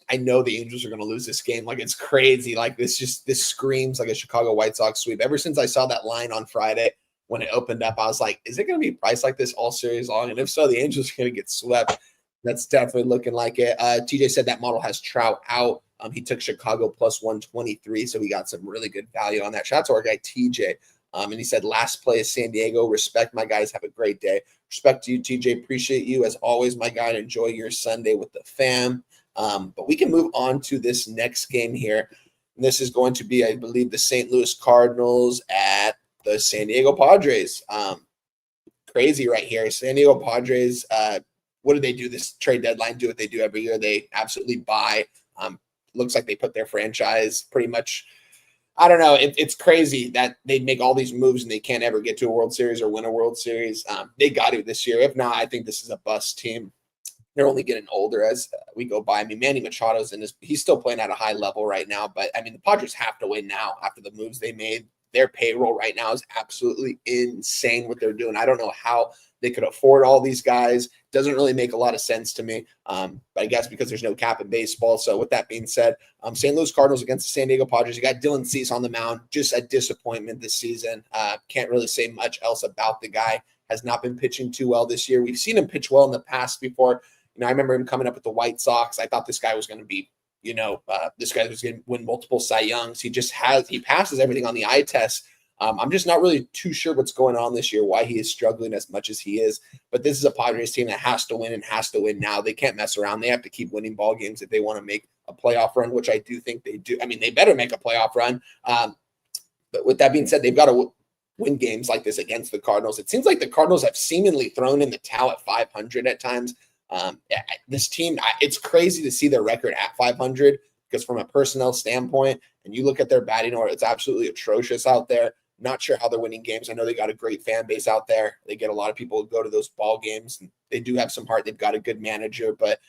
S1: I know the Angels are going to lose this game. Like it's crazy. Like this screams like a Chicago White Sox sweep. Ever since I saw that line on Friday when it opened up, I was like, is it going to be priced like this all series long? And if so, the Angels are going to get swept. That's definitely looking like it. TJ said that model has Trout out. He took Chicago plus 123, so we got some really good value on that. Shout out to our guy TJ. And he said, last play is San Diego. Respect, my guys. Have a great day. Respect to you, TJ. Appreciate you as always, my guy. Enjoy your Sunday with the fam. But we can move on to this next game here. And this is going to be, I believe, the St. Louis Cardinals at the San Diego Padres. Crazy right here. San Diego Padres, what do they do this trade deadline? Do what they do every year. They absolutely buy. Looks like they put their franchise pretty much – I don't know. It's crazy that they make all these moves and they can't ever get to a World Series or win a World Series. They got to this year. If not, I think this is a bust team. They're only getting older as we go by. I mean, Manny Machado's he's still playing at a high level right now. But, I mean, the Padres have to win now after the moves they made. Their payroll right now is absolutely insane what they're doing. I don't know how they could afford all these guys. Doesn't really make a lot of sense to me. But I guess because there's no cap in baseball. So with that being said, St. Louis Cardinals against the San Diego Padres. You got Dylan Cease on the mound. Just a disappointment this season. Can't really say much else about the guy. Has not been pitching too well this year. We've seen him pitch well in the past before. I remember him coming up with the White Sox. I thought this guy was going to be, this guy was going to win multiple Cy Youngs. He passes everything on the eye test. I'm just not really too sure what's going on this year, why he is struggling as much as he is. But this is a Padres team that has to win and has to win now. They can't mess around. They have to keep winning ball games if they want to make a playoff run, which I do think they do. I mean, they better make a playoff run. But with that being said, they've got to win games like this against the Cardinals. It seems like the Cardinals have seemingly thrown in the towel at 500 at times. This team, it's crazy to see their record at 500 because from a personnel standpoint, and you look at their batting order, it's absolutely atrocious out there. Not sure how they're winning games. I know they got a great fan base out there. They get a lot of people who go to those ball games. And they do have some heart. They've got a good manager, but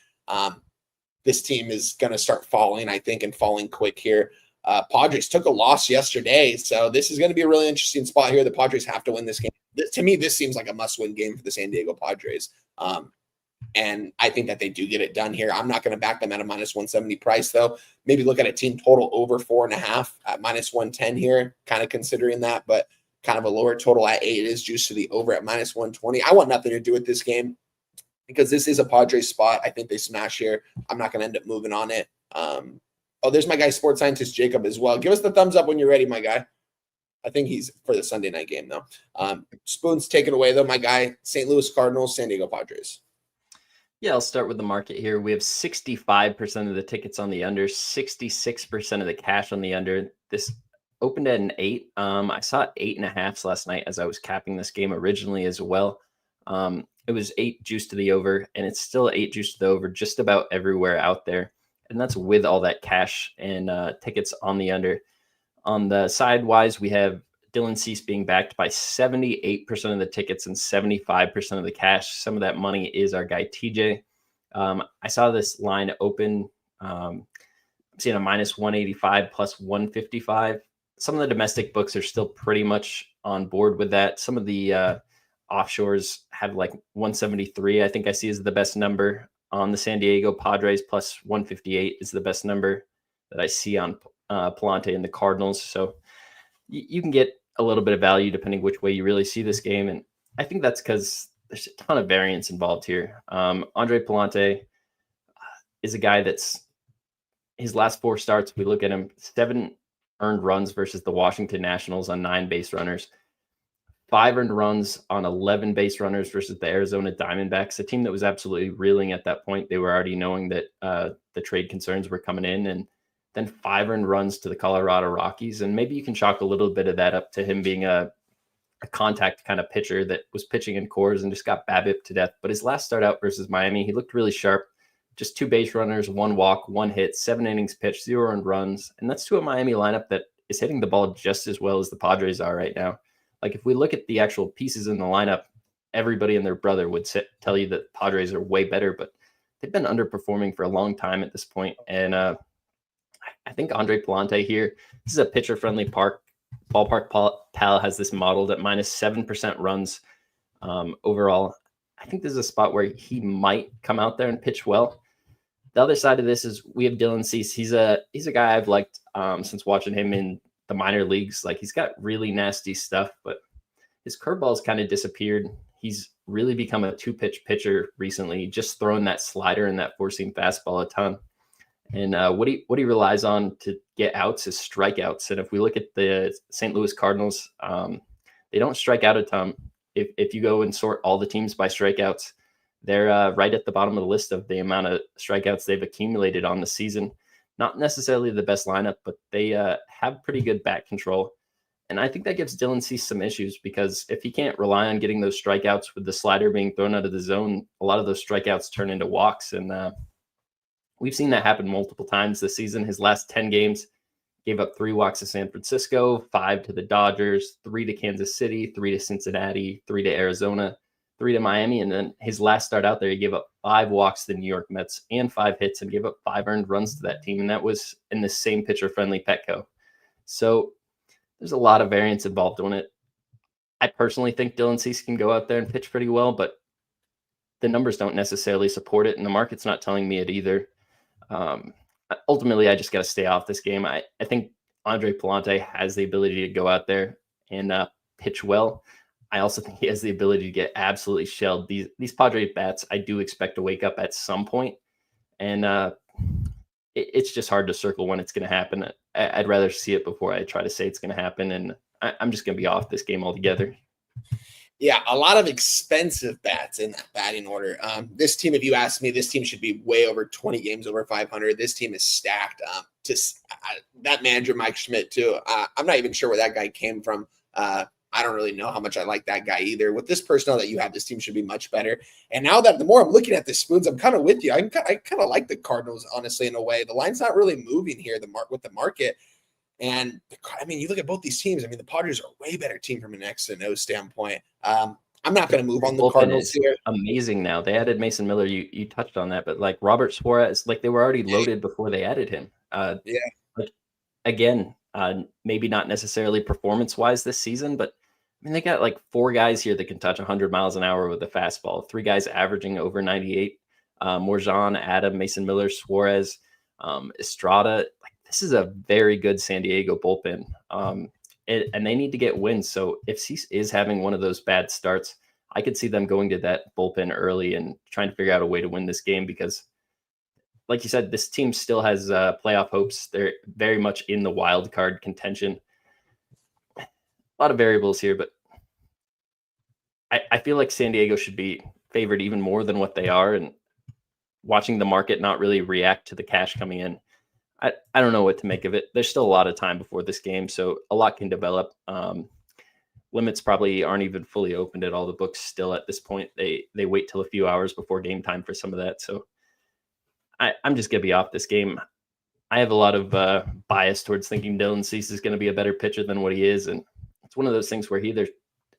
S1: this team is going to start falling, I think, and falling quick here. Padres took a loss yesterday, so this is going to be a really interesting spot here. The Padres have to win this game. To me, this seems like a must-win game for the San Diego Padres. And I think that they do get it done here. I'm not going to back them at a minus 170 price, though. Maybe look at a team total over 4.5 at minus 110 here, kind of considering that, but kind of a lower total at 8 is juiced to the over at minus 120. I want nothing to do with this game because this is a Padres spot. I think they smash here. I'm not going to end up moving on it. There's my guy, sports scientist Jacob, as well. Give us the thumbs up when you're ready, my guy. I think he's for the Sunday night game, though. Spoons, take it away, though, my guy. St. Louis Cardinals, San Diego Padres.
S3: Yeah, I'll start with the market here. We have 65% of the tickets on the under, 66% of the cash on the under. This opened at an 8. I saw 8.5s last night as I was capping this game originally as well. It was 8 juice to the over, and it's still 8 juice to the over just about everywhere out there. And that's with all that cash and tickets on the under. On the sidewise, we have Dylan Cease being backed by 78% of the tickets and 75% of the cash. Some of that money is our guy TJ. I saw this line open. I'm seeing a minus 185 plus 155. Some of the domestic books are still pretty much on board with that. Some of the offshores have like 173. I think I see is the best number on the San Diego Padres, plus 158 is the best number that I see on Palante and the Cardinals. So you can get a little bit of value depending which way you really see this game. And I think that's because there's a ton of variance involved here. Andre Palante is a guy that's his last 4 starts. We look at him, 7 earned runs versus the Washington Nationals on 9 base runners, 5 earned runs on 11 base runners versus the Arizona Diamondbacks, a team that was absolutely reeling at that point. They were already knowing that the trade concerns were coming in, and then 5 earned runs to the Colorado Rockies. And maybe you can chalk a little bit of that up to him being a contact kind of pitcher that was pitching in cores and just got BABIP to death. But his last start out versus Miami, he looked really sharp. Just 2 base runners, 1 walk, 1 hit, 7 innings pitched, 0 earned runs. And that's to a Miami lineup that is hitting the ball just as well as the Padres are right now. Like, if we look at the actual pieces in the lineup, everybody and their brother would tell you that Padres are way better, but they've been underperforming for a long time at this point. And I think Andre Palante here, this is a pitcher-friendly ballpark. Pal has this modeled at minus 7% runs overall. I think this is a spot where he might come out there and pitch well. The other side of this is we have Dylan Cease. He's a guy I've liked since watching him in the minor leagues. Like, he's got really nasty stuff, but his curveball's kind of disappeared. He's really become a 2-pitch pitcher recently, just throwing that slider and that 4-seam fastball a ton. And what he relies on to get outs is strikeouts. And if we look at the St. Louis Cardinals, they don't strike out a ton. If you go and sort all the teams by strikeouts, they're right at the bottom of the list of the amount of strikeouts they've accumulated on the season. Not necessarily the best lineup, but they have pretty good bat control. And I think that gives Dylan Cease some issues, because if he can't rely on getting those strikeouts with the slider being thrown out of the zone, a lot of those strikeouts turn into walks. And we've seen that happen multiple times this season. His last 10 games gave up 3 walks to San Francisco, 5 to the Dodgers, 3 to Kansas City, 3 to Cincinnati, 3 to Arizona, 3 to Miami. And then his last start out there, he gave up 5 walks to the New York Mets and 5 hits and gave up 5 earned runs to that team. And that was in the same pitcher-friendly Petco. So there's a lot of variance involved in it. I personally think Dylan Cease can go out there and pitch pretty well, but the numbers don't necessarily support it, and the market's not telling me it either. Ultimately, I just got to stay off this game. I think Andre Palante has the ability to go out there and pitch well. I also think he has the ability to get absolutely shelled. These Padres bats, I do expect to wake up at some point, and it's just hard to circle when it's going to happen. I'd rather see it before I try to say it's going to happen, and I'm just going to be off this game altogether.
S1: Yeah, a lot of expensive bats in that batting order. This team, if you ask me, this team should be way over 20 games over 500. This team is stacked. That manager, Mike Schmidt, too. I'm not even sure where that guy came from. I don't really know how much I like that guy either. With this personnel that you have, this team should be much better. And now that the more I'm looking at the spoons, I'm kind of with you. I kind of like the Cardinals, honestly, in a way. The line's not really moving here with the market. And I mean, you look at both these teams. I mean, the Padres are a way better team from an X and O standpoint. I'm not going to move on the Cardinals here.
S3: Amazing now. They added Mason Miller. You touched on that, but like Robert Suarez, like they were already loaded before they added him. Like again, maybe not necessarily performance-wise this season, but I mean, they got like 4 guys here that can touch 100 miles an hour with a fastball. 3 guys averaging over 98. Morjan, Adam, Mason Miller, Suarez, Estrada. Like, this is a very good San Diego bullpen. And they need to get wins. So if Cease is having one of those bad starts, I could see them going to that bullpen early and trying to figure out a way to win this game, because like you said, this team still has playoff hopes. They're very much in the wild card contention. A lot of variables here, but I feel like San Diego should be favored even more than what they are. And watching the market not really react to the cash coming in, I don't know what to make of it. There's still a lot of time before this game, so a lot can develop. Limits probably aren't even fully opened at all the books still at this point. They wait till a few hours before game time for some of that. So I'm just going to be off this game. I have a lot of bias towards thinking Dylan Cease is going to be a better pitcher than what he is. And it's one of those things where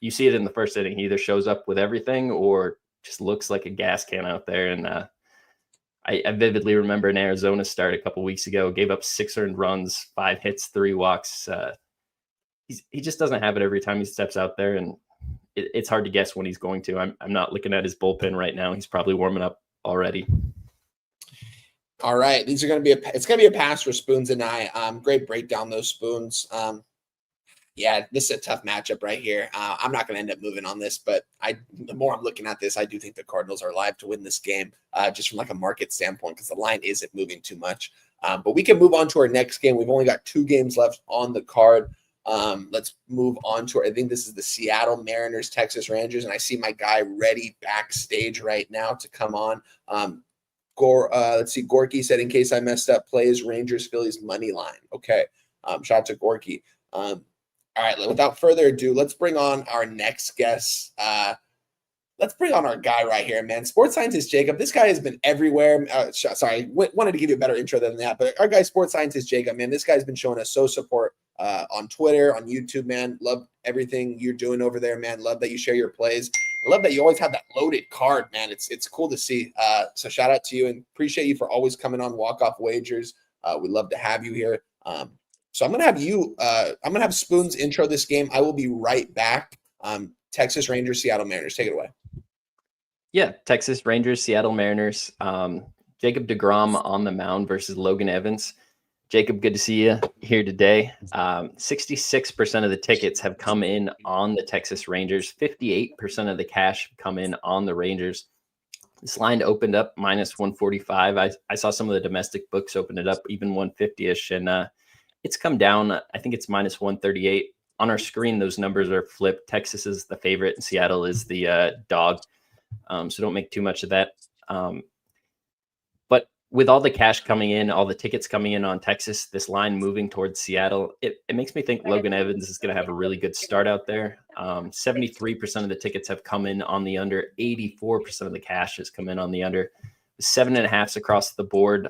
S3: you see it in the first inning, he either shows up with everything or just looks like a gas can out there. And I vividly remember an Arizona start a couple weeks ago, gave up 6 earned runs, 5 hits, 3 walks. He just doesn't have it every time he steps out there, and it's hard to guess when he's going to. I'm not looking at his bullpen right now. He's probably warming up already.
S1: All right, it's going to be a pass for Spoons and I. Great breakdown, those Spoons. Yeah, this is a tough matchup right here. I'm not going to end up moving on this, but the more I'm looking at this, I do think the Cardinals are live to win this game, just from like a market standpoint, because the line isn't moving too much. But we can move on to our next game. We've only got 2 games left on the card. Let's move on to, I think this is the Seattle Mariners, Texas Rangers, and I see my guy ready backstage right now to come on. Let's see. Gorky said, in case I messed up, plays Rangers Phillies money line. Okay. Shout out to Gorky. All right. Without further ado, let's bring on our next guest. Let's bring on our guy right here, man. Sports scientist Jacob. This guy has been everywhere. Wanted to give you a better intro than that, but our guy, sports scientist Jacob, man, this guy's been showing us so support on Twitter, on YouTube, man. Love everything you're doing over there, man. Love that you share your plays. I love that you always have that loaded card, man. It's cool to see. So shout out to you and appreciate you for always coming on Walk Off Wagers. We'd love to have you here. So I'm gonna have Spoons intro this game. I will be right back. Texas Rangers, Seattle Mariners. Take it away.
S3: Yeah, Texas Rangers, Seattle Mariners. Jacob deGrom on the mound versus Logan Evans. Jacob, good to see you here today. 66% of the tickets have come in on the Texas Rangers. 58% of the cash come in on the Rangers. This line opened up minus 145. I saw some of the domestic books open it up even 150-ish, and it's come down. I think it's minus 138. On our screen, those numbers are flipped. Texas is the favorite and Seattle is the dog. So don't make too much of that. But with all the cash coming in, all the tickets coming in on Texas, this line moving towards Seattle, it makes me think Logan Evans is going to have a really good start out there. 73% of the tickets have come in on the under. 84% of the cash has come in on the under. 7.5s across the board.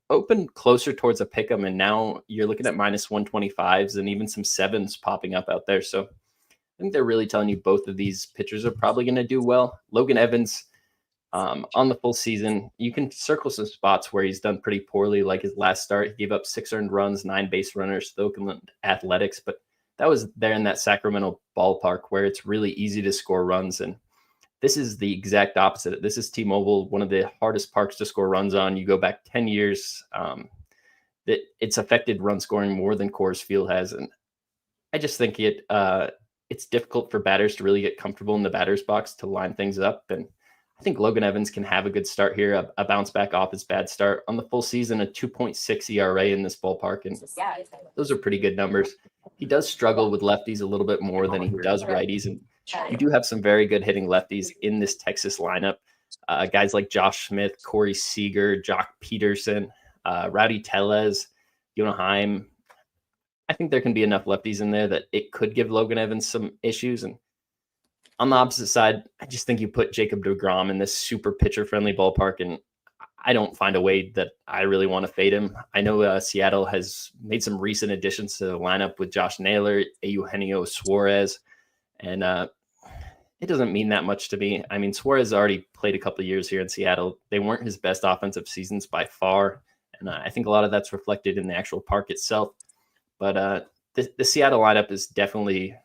S3: Open closer towards a pick 'em, and now you're looking at minus 125s and even some 7s popping up out there. So I think they're really telling you both of these pitchers are probably going to do well. Logan Evans, on the full season, you can circle some spots where he's done pretty poorly, like his last start. He gave up 6 earned runs, 9 base runners to the Oakland Athletics, but that was there in that Sacramento ballpark where it's really easy to score runs. And this is the exact opposite. This is T-Mobile, one of the hardest parks to score runs on. You go back 10 years, that it's affected run scoring more than Coors Field has. And I just think it's difficult for batters to really get comfortable in the batter's box to line things up. And I think Logan Evans can have a good start here, a bounce back off his bad start. On the full season, a 2.6 ERA in this ballpark, and those are pretty good numbers. He does struggle with lefties a little bit more than he does righties, and you do have some very good hitting lefties in this Texas lineup. Guys like Josh Smith, Corey Seager, Jock Peterson, Rowdy Tellez, Yonaheim. I think there can be enough lefties in there that it could give Logan Evans some issues. And on the opposite side, I just think you put Jacob deGrom in this super pitcher-friendly ballpark, and I don't find a way that I really want to fade him. I know Seattle has made some recent additions to the lineup with Josh Naylor, Eugenio Suarez, and it doesn't mean that much to me. I mean, Suarez already played a couple of years here in Seattle. They weren't his best offensive seasons by far, and I think a lot of that's reflected in the actual park itself. But the Seattle lineup is definitely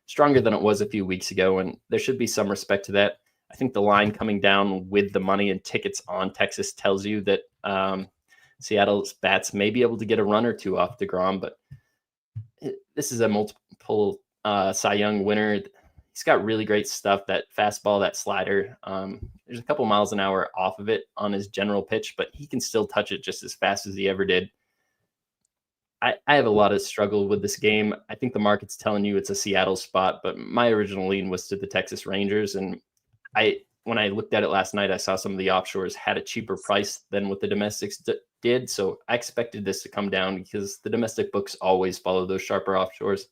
S3: stronger than it was a few weeks ago, and there should be some respect to that. I think the line coming down with the money and tickets on Texas tells you that Seattle's bats may be able to get a run or two off DeGrom, but this is a multiple Cy Young winner. He's got really great stuff, that fastball, that slider. There's a couple miles an hour off of it on his general pitch, but he can still touch it just as fast as he ever did. I have a lot of struggle with this game. I think the market's telling you it's a Seattle spot, but my original lean was to the Texas Rangers. And when I looked at it last night, I saw some of the offshores had a cheaper price than what the domestics did. So I expected this to come down because the domestic books always follow those sharper offshores.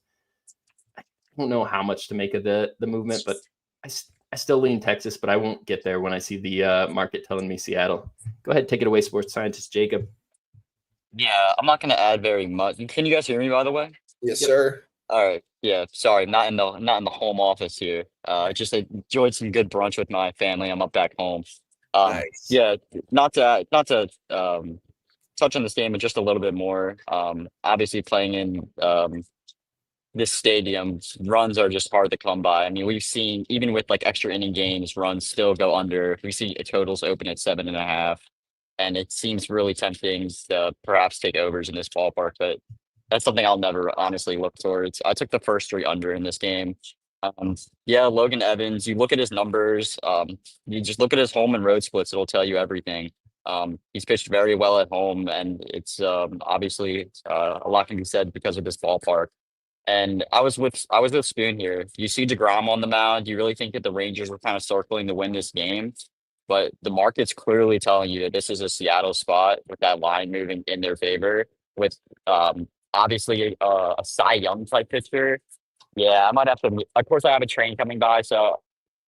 S3: I don't know how much to make of the movement, but I still lean Texas, but I won't get there when I see the market telling me Seattle. Go ahead, take it away, sports scientist Jacob.
S2: Yeah, I'm not gonna add very much. Can you guys hear me, by the way?
S1: Yes,
S3: Yep.
S1: sir.
S2: All right. Yeah. Sorry, not in the home office here. Just enjoyed some good brunch with my family. I'm up back home.
S1: Nice.
S2: Yeah. Not to touch on this game, but just a little bit more. Obviously playing in this stadium, runs are just hard to come by. I mean, we've seen even with like extra inning games, runs still go under. We see totals open at 7.5. And it seems really tempting to perhaps take overs in this ballpark, but that's something I'll never honestly look towards. I took the first 3 under in this game. Yeah, Logan Evans, you look at his numbers, you just look at his home and road splits, it'll tell you everything. He's pitched very well at home, and it's obviously a lot can be said because of this ballpark. And I was with Spoon here. You see DeGrom on the mound. You really think that the Rangers were kind of circling to win this game, but the market's clearly telling you that this is a Seattle spot with that line moving in their favor. With obviously a Cy Young type pitcher. Yeah, I might have to. Of course, I have a train coming by, so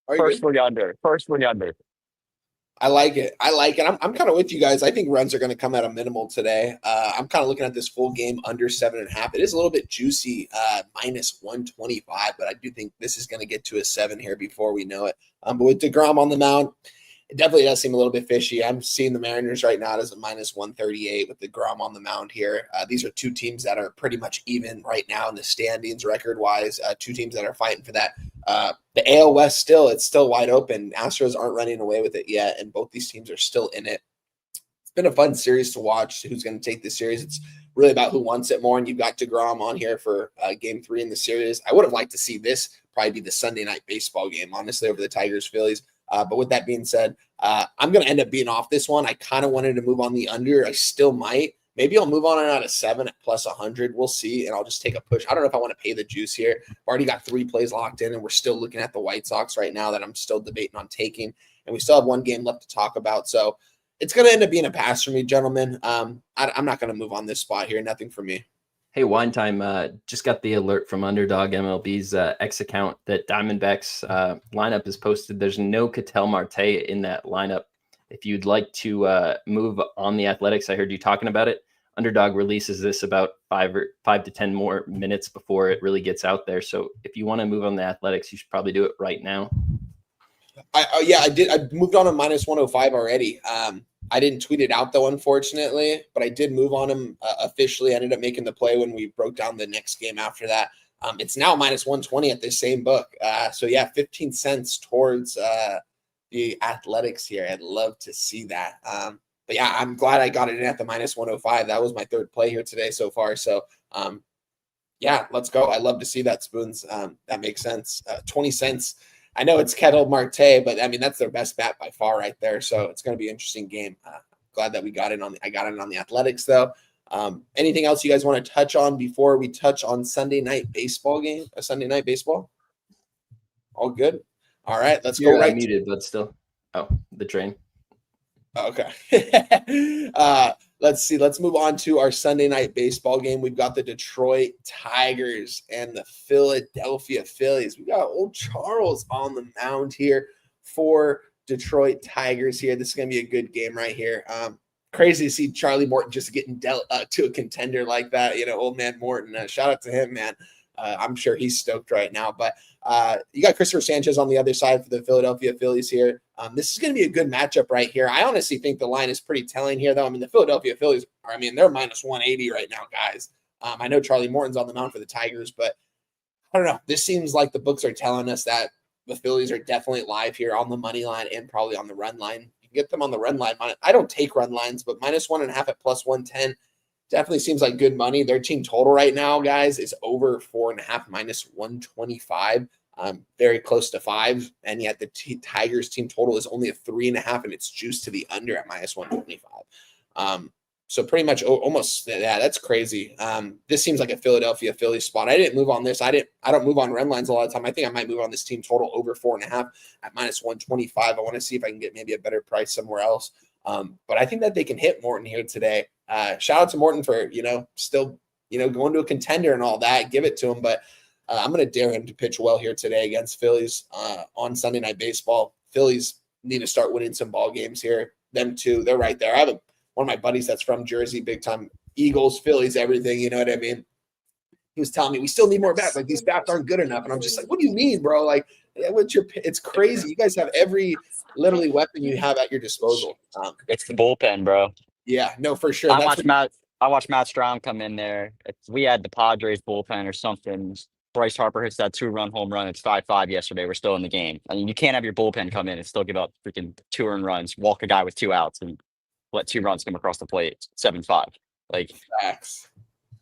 S1: Are you
S2: first
S1: good?
S2: three under. First three under.
S1: I like it. I'm kind of with you guys. I think runs are going to come at a minimal today. I'm kind of looking at this full game under 7.5. It is a little bit juicy, minus 125, but I do think this is going to get to a 7 here before we know it. But with DeGrom on the mound, it definitely does seem a little bit fishy. I'm seeing the Mariners right now as a minus 138 with DeGrom on the mound here. These are two teams that are pretty much even right now in the standings record-wise. Two teams that are fighting for that. The AL West it's still wide open. Astros aren't running away with it yet, and both these teams are still in it. It's been a fun series to watch. Who's going to take this series? It's really about who wants it more, and you've got DeGrom on here for game 3 in the series. I would have liked to see this probably be the Sunday night baseball game, honestly, over the Tigers-Phillies. But with that being said, I'm going to end up being off this one. I kind of wanted to move on the under. I still might. Maybe I'll move on out of 7 at plus 100. We'll see, and I'll just take a push. I don't know if I want to pay the juice here. I've already got 3 plays locked in, and we're still looking at the White Sox right now that I'm still debating on taking, and we still have one game left to talk about. So it's going to end up being a pass for me, gentlemen. I'm not going to move on this spot here. Nothing for me.
S3: Hey, Wine Time, just got the alert from Underdog MLB's X account that Diamondbacks lineup is posted. There's no Ketel Marte in that lineup. If you'd like to move on the Athletics, I heard you talking about it. Underdog releases this about 5 to 10 more minutes before it really gets out there. So if you want to move on the Athletics, you should probably do it right now.
S1: I did. I moved on to minus 105 already. I didn't tweet it out though, unfortunately, but I did move on him officially. I ended up making the play when we broke down the next game after that. It's now minus 120 at this same book. So yeah, 15 cents towards the Athletics here. I'd love to see that. But yeah, I'm glad I got it in at the minus 105. That was my third play here today so far. So yeah, let's go. I love to see that, Spoons. That makes sense. 20 cents. I know it's Ketel Marte, but I mean, that's their best bet by far right there. So it's going to be an interesting game. Glad that we got it on. I got it on the Athletics though. Anything else you guys want to touch on before we touch on Sunday night baseball game? A Sunday night baseball? All good. All right, let's go. Right.
S3: Muted, but still. Oh, the train.
S1: Okay. Let's see. Let's move on to our Sunday night baseball game. We've got the Detroit Tigers and the Philadelphia Phillies. We got old Charles on the mound here for Detroit Tigers here. This is going to be a good game right here. Crazy to see Charlie Morton just getting dealt to a contender like that. You know, old man Morton. Shout out to him, man. I'm sure he's stoked right now. But you got Christopher Sanchez on the other side for the Philadelphia Phillies here. This is going to be a good matchup right here. I honestly think the line is pretty telling here, though. I mean, the Philadelphia Phillies, they're minus 180 right now, guys. I know Charlie Morton's on the mound for the Tigers, but I don't know. This seems like the books are telling us that the Phillies are definitely live here on the money line and probably on the run line. You can get them on the run line. I don't take run lines, but minus 1.5 at plus 110 definitely seems like good money. Their team total right now, guys, is over 4.5, minus 125. Very close to 5, and yet the Tigers team total is only a 3.5, and it's juiced to the under at minus 125. So pretty much almost, yeah, that's crazy. This seems like a Philadelphia Phillies spot. I didn't move on this. I don't move on run lines a lot of time. I think I might move on this team total over 4.5 at minus 125. I want to see if I can get maybe a better price somewhere else. But I think that they can hit Morton here today. Shout out to Morton for, still, going to a contender and all that. Give it to him. But I'm going to dare him to pitch well here today against Phillies on Sunday Night Baseball. Phillies need to start winning some ball games here. Them too. They're right there. I have one of my buddies that's from Jersey, big time Eagles, Phillies, everything. You know what I mean? He was telling me we still need more bats. Like, these bats aren't good enough. And I'm just like, what do you mean, bro? Like, it's crazy. You guys have every literally weapon you have at your disposal.
S2: It's the bullpen, bro.
S1: Yeah, no, for sure.
S2: I watched Matt Strahm come in there. We had the Padres bullpen or something. Bryce Harper hits that 2-run home run. It's 5-5 yesterday. We're still in the game. I mean, you can't have your bullpen come in and still give up freaking 2 earned runs, walk a guy with 2 outs, and let 2 runs come across the plate. 7-5. Like,
S1: facts.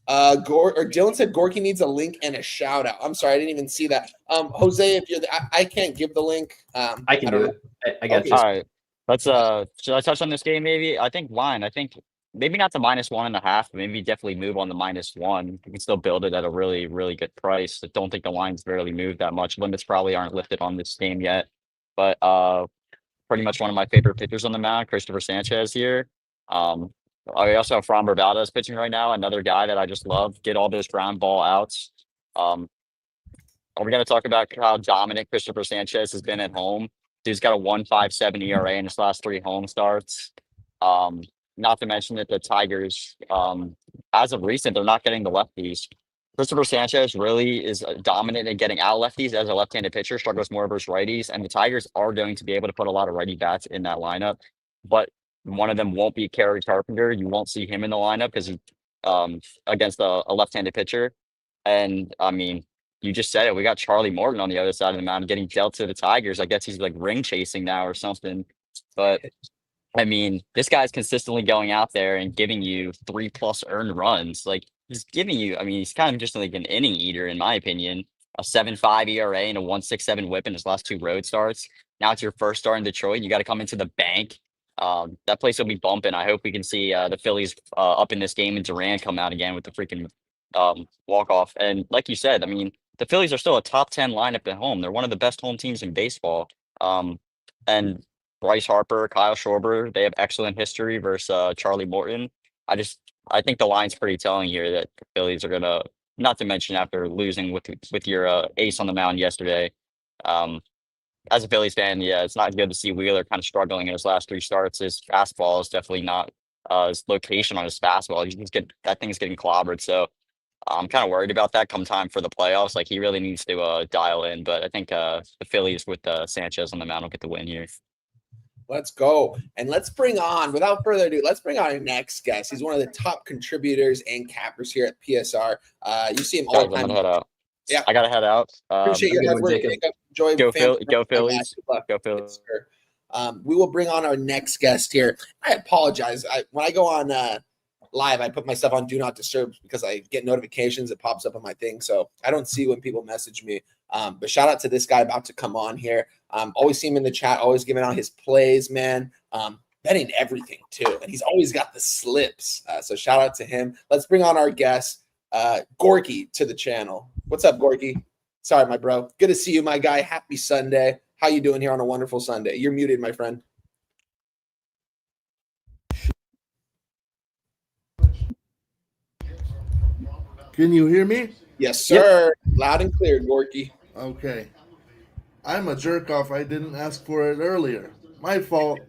S1: Dylan said Gorky needs a link and a shout out. I'm sorry, I didn't even see that. Jose, if you're I can't give the link.
S3: I can do it. I got
S2: you. All right. Should I touch on this game maybe? I think line. I think maybe not the -1.5, but maybe definitely move on the -1. You can still build it at a really, really good price. I don't think the line's barely moved that much. Limits probably aren't lifted on this game yet. But pretty much one of my favorite pitchers on the mound, Christopher Sanchez here. Um, I also have Framber Valdez pitching right now, another guy that I just love. Get all those ground ball outs. Um, are we going to talk about how dominant Christopher Sanchez has been at home? Dude's got a 1.57 ERA in his last 3 home starts. Um, Not to mention that the Tigers, as of recent, they're not getting the lefties. Christopher Sanchez really is dominant in getting out lefties as a left-handed pitcher, struggles more versus righties, and the Tigers are going to be able to put a lot of righty bats in that lineup. But one of them won't be Kerry Carpenter. You won't see him in the lineup because he against a left-handed pitcher. And I mean, you just said it. We got Charlie Morton on the other side of the mound getting dealt to the Tigers. I guess he's like ring chasing now or something. But I mean, this guy's consistently going out there and giving you 3+ earned runs. Like he's giving you, I mean, he's kind of just like an inning eater, in my opinion. A 7.5 ERA and a 1.67 WHIP in his last 2 road starts. Now it's your first start in Detroit. You got to come into the bank. That place will be bumping. I hope we can see the Phillies up in this game and Durant come out again with the freaking walk off. And like you said, I mean, the Phillies are still a top 10 lineup at home. They're one of the best home teams in baseball. And Bryce Harper, Kyle Schwarber, they have excellent history versus Charlie Morton. I think the line's pretty telling here that the Phillies are gonna, not to mention after losing with your ace on the mound yesterday. As a Phillies fan, yeah, it's not good to see Wheeler kind of struggling in his last 3 starts. His fastball is definitely not his location on his fastball. That thing's getting clobbered. So I'm kind of worried about that come time for the playoffs. Like he really needs to dial in. But I think the Phillies with Sanchez on the mound will get the win here.
S1: Let's go. And let's bring on, without further ado, let's bring on our next guest. He's one of the top contributors and cappers here at PSR. You see him all the
S2: Guys, I'm
S1: time.
S2: gonna head out.
S1: Yeah.
S2: I gotta head out.
S1: Appreciate your hard work,
S3: Jacob.
S1: Jacob. Enjoy
S2: Go
S1: family.
S2: Go Phillies.
S1: Good luck.
S2: Go Phillies.
S1: Yes, sir. We will bring on our next guest here. I apologize. When I go on live, I put myself on Do Not Disturb because I get notifications. It pops up on my thing. So I don't see when people message me. But shout out to this guy about to come on here. Always see him in the chat, always giving out his plays, man. Betting everything too. And he's always got the slips. So shout out to him. Let's bring on our guest, Gorky, to the channel. What's up, Gorky? Sorry, my bro. Good to see you, my guy. Happy Sunday. How you doing here on a wonderful Sunday? You're muted, my friend.
S4: Can you hear me?
S1: Yes, sir. Yep. Loud and clear, Gorky.
S4: Okay. I'm a jerk off. I didn't ask for it earlier. My fault.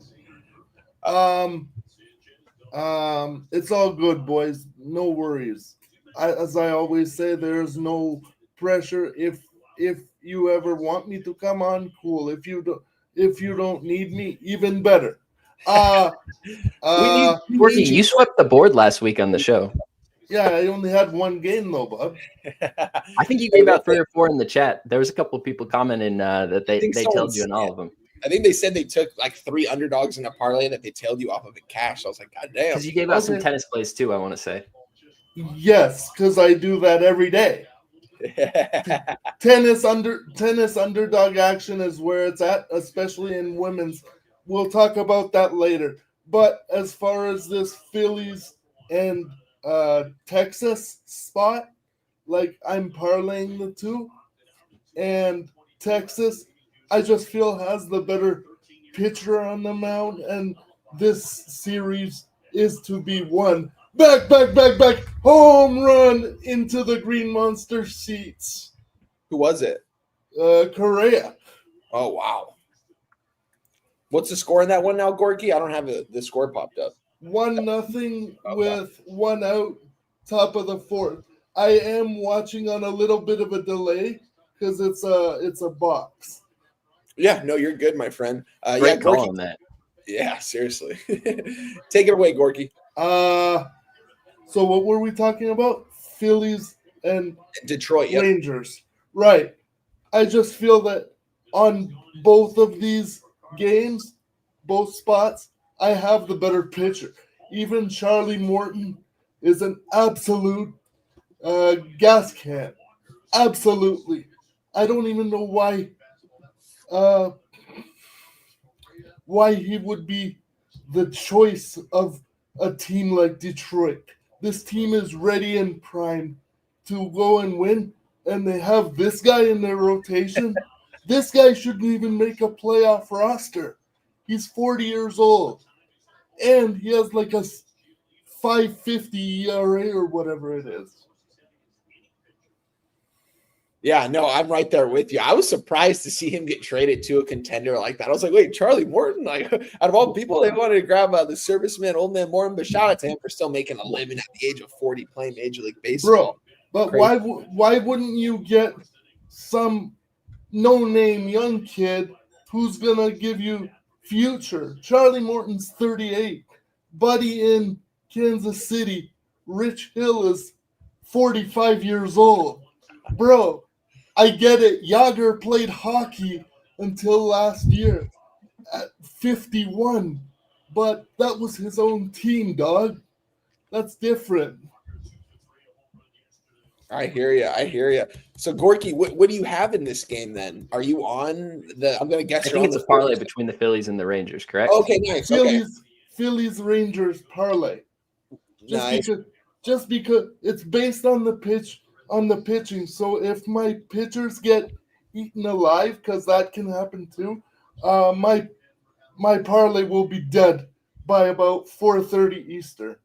S4: It's all good, boys. No worries. As I always say, there's no pressure. If you ever want me to come on, cool. If you don't need me, even better.
S3: Gorky, you swept the board last week on the show.
S4: Yeah, I only had 1 game though, bub.
S3: I think you gave out 3 or 4 in the chat. There was a couple of people commenting that they tailed you in all of them.
S1: I think they said they took like 3 underdogs in a parlay that they tailed you off of it cash. I was like, God damn.
S3: Because you gave out some tennis plays too, I want to say.
S4: Yes, because I do that every day. Tennis underdog action is where it's at, especially in women's. We'll talk about that later. But as far as this Phillies and Texas spot, like I'm parlaying the 2, and Texas, I just feel has the better pitcher on the mound, and this series is to be won. Back, home run into the Green Monster seats.
S1: Who was it?
S4: Correa.
S1: Oh, wow. What's the score in that one now, Gorky? I don't have the score popped up.
S4: 1-0 with 1 out, top of the 4th. I am watching on a little bit of a delay because it's a box.
S1: Yeah, no, you're good, my friend.
S3: Great call on that.
S1: Yeah, seriously. Take it away, Gorky.
S4: So what were we talking about? Phillies and
S1: Detroit, yep.
S4: Rangers. Right. I just feel that on both of these games, both spots, I have the better pitcher. Even Charlie Morton is an absolute gas can. Absolutely. I don't even know why he would be the choice of a team like Detroit. This team is ready and primed to go and win, and they have this guy in their rotation. This guy shouldn't even make a playoff roster. He's 40 years old, and he has like a 5.50 ERA or whatever it is.
S1: Yeah, no, I'm right there with you. I was surprised to see him get traded to a contender like that. I was like, wait, Charlie Morton? Like, out of all people, they wanted to grab the serviceman, old man Morton, but shout out to him for still making a living at the age of 40 playing Major League Baseball.
S4: Bro, but why wouldn't you get some no-name young kid who's going to give you future? Charlie Morton's 38. Buddy in Kansas City, Rich Hill, is 45 years old. Bro, I get it. Yager played hockey until last year at 51, but that was his own team, dog. That's different.
S1: I hear you. So, Gorky, what do you have in this game then? Are you on the – I'm going to guess
S3: I
S1: you're
S3: think
S1: on
S3: it's
S1: the
S3: a parlay
S1: Phillies.
S3: between the Phillies and the Rangers, correct?
S1: Okay, nice. Okay.
S4: Phillies Rangers parlay.
S1: Nice.
S4: Just because it's based on the pitching. So if my pitchers get eaten alive, because that can happen too, my parlay will be dead by about 4:30 Eastern.